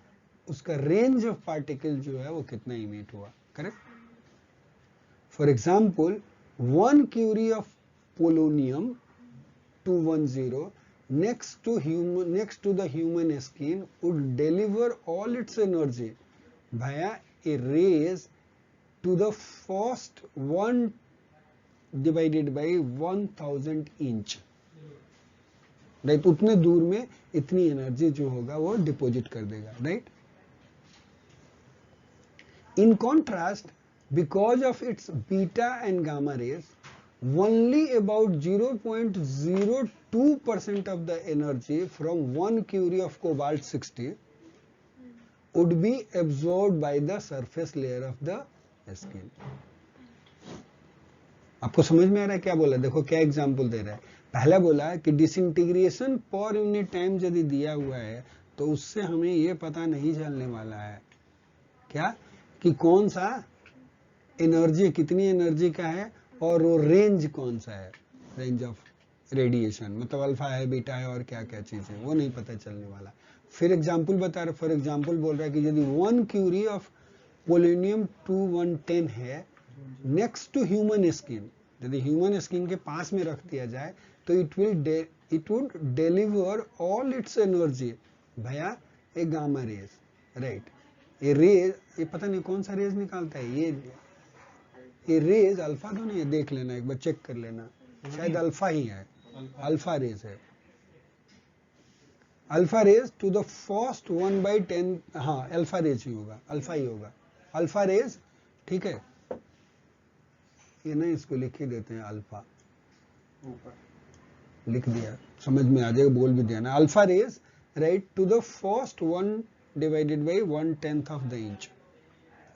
उसका रेंज ऑफ पार्टिकल जो है वो कितना इमिट हुआ। Correct? For example 1 curie of polonium 210 next to the human skin would deliver all its energy via a rays to the first 1 divided by 1000 inch, right? उतने दूर में इतनी एनर्जी जो होगा वो डिपॉजिट कर देगा, right? In contrast, because of its beta and gamma rays, only about 0.02% of the energy from 1 curie of cobalt 60 would be absorbed by the surface layer of the skin. आपको समझ में आ रहा है क्या बोला? देखो क्या एग्जांपल दे रहा है। पहला बोला कि डिसइंटीग्रेशन पर यूनिट टाइम यदि दिया हुआ है तो उससे हमें ये पता नहीं चलने वाला है क्या कि कौन सा एनर्जी, कितनी एनर्जी का है और वो रेंज कौन सा है, रेंज ऑफ रेडिएशन, मतलब अल्फा है, बीटा है और क्या क्या चीज है वो नहीं पता चलने वाला। फिर एग्जांपल बता रहा, फॉर एग्जांपल बोल रहा है कि यदि 1 क्यूरी ऑफ पोलोनियम 2110 है नेक्स्ट टू ह्यूमन स्किन, यदि ह्यूमन स्किन के पास में रख दिया जाए तो it would deliver all it's energy भैया ए गामा रेज, राइट? ये रेज, ये पता नहीं कौन सा रेज निकालता है, ये रेज अल्फा तो नहीं है, देख लेना एक बार, चेक कर लेना, शायद अल्फा ही है, अल्फा रेज है। Alpha rays to the first 1/10, हाँ अल्फा रेज ही होगा, अल्फा ही होगा, अल्फा रेज, ठीक है? ये नहीं, इसको लिख ही देते हैं, अल्फा लिख दिया, समझ में आ जाएगा, बोल भी दिया ना, alpha rays, right, to the first 1 divided by 1/10 of the inch,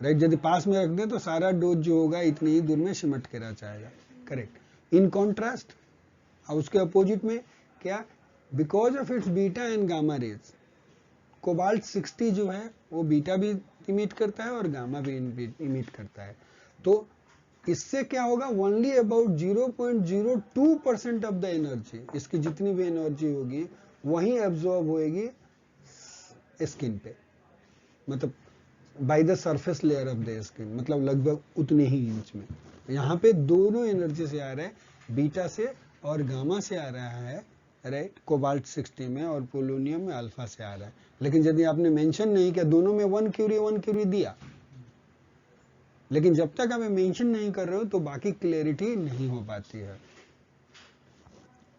right? यदि पास में रख दे तो सारा डोज जो होगा इतनी ही दूर में सिमट के रह जाएगा। करेक्ट? इन कॉन्ट्रास्ट, अब उसके अपोजिट में क्या, because of its beta and gamma rays, cobalt 60 जो है वो बीटा भी इमिट करता है और गामा भी इमिट करता है। तो इससे क्या होगा, only about 0.02% of the energy, इसकी जितनी भी एनर्जी होगी वही एब्जॉर्ब होएगी स्किन पे, मतलब by the surface layer of the skin, मतलब लगभग उतने ही इंच में। यहाँ पे दोनों एनर्जी से आ रहा है, बीटा से और गामा से आ रहा है, राइट? कोबाल्ट 60 में और पोलोनियम में अल्फा से आ रहा है। लेकिन यदि आपने मेंशन नहीं किया, दोनों में 1 क्यूरी दिया, लेकिन जब तक आप मेंशन नहीं कर रहे हो तो बाकी क्लैरिटी नहीं हो पाती है।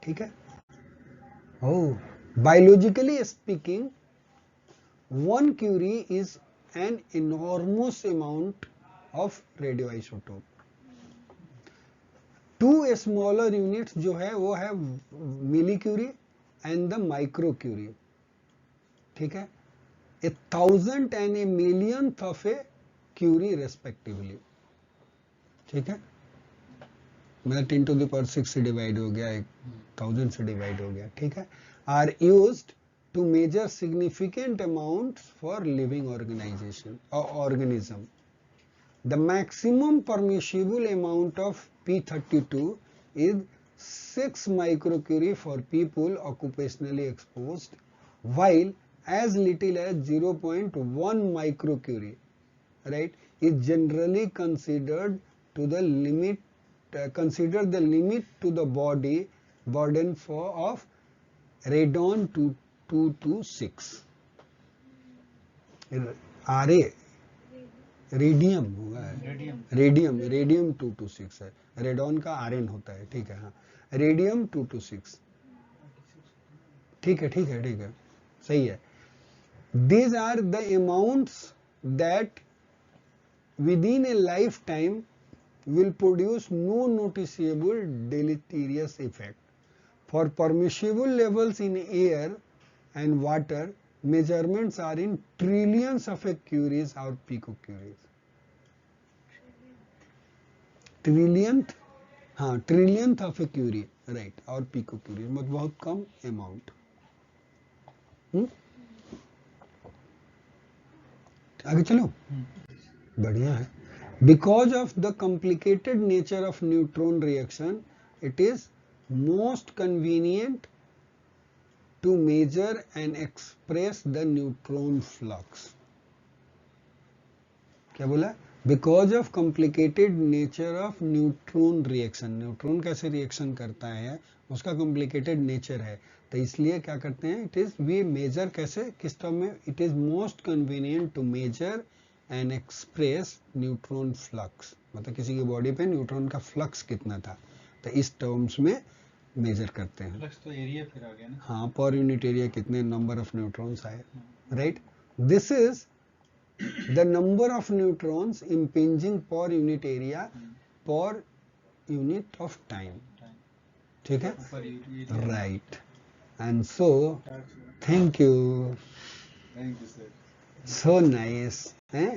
ठीक है? Oh, biologically speaking, 1 curie is an enormous amount of radioisotope. 2 smaller units जो है वो है millicurie and the microcurie. ठीक है? 1,000 and a millionth of a curie respectively. ठीक है? मतलब 10 to the power 6 से डिवाइड हो गया, 1000 से डिवाइड हो गया, ठीक है? Are used to measure significant amounts for living organization और organism. The maximum permissible amount of P32 is 6 microcurie for people occupationally exposed, while as little as 0.1 microcurie, right, is generally considered to the limit. Consider the limit to the body burden for of radon 226. RA radium होगा, रेडियम 226 है, रेडॉन का RN होता है, ठीक है? हाँ, रेडियम 226, ठीक है, सही है। These are the amounts that within a lifetime will produce no noticeable deleterious effect. For permissible levels in air and water, measurements are in trillions of curies or picocuries. Trillionth, हाँ trillionth of a curie, right, और पिको क्यूरी, मतलब बहुत कम अमाउंट। आगे चलो, बढ़िया है। Because of the complicated nature of neutron reaction, it is most convenient to measure and express the neutron flux. क्या बोला? Because of complicated nature of neutron reaction, neutron कैसे रिएक्शन करता है उसका कॉम्प्लिकेटेड नेचर है, तो इसलिए क्या करते हैं, इट इज वी मेजर कैसे, किस टर्म में, it is most convenient to measure and express neutron flux, मतलब किसी की बॉडी पे न्यूट्रॉन का फ्लक्स कितना था, तो इस टर्म्स में मेजर करते हैं। फ्लक्स तो एरिया फिर आ गया ना। हाँ, पर यूनिट एरिया कितने नंबर ऑफ न्यूट्रॉन्स आए, right. This is the number of neutrons impinging per unit area per unit of time, ठीक है, right, and so thank you, Thank you, sir. so nice, eh?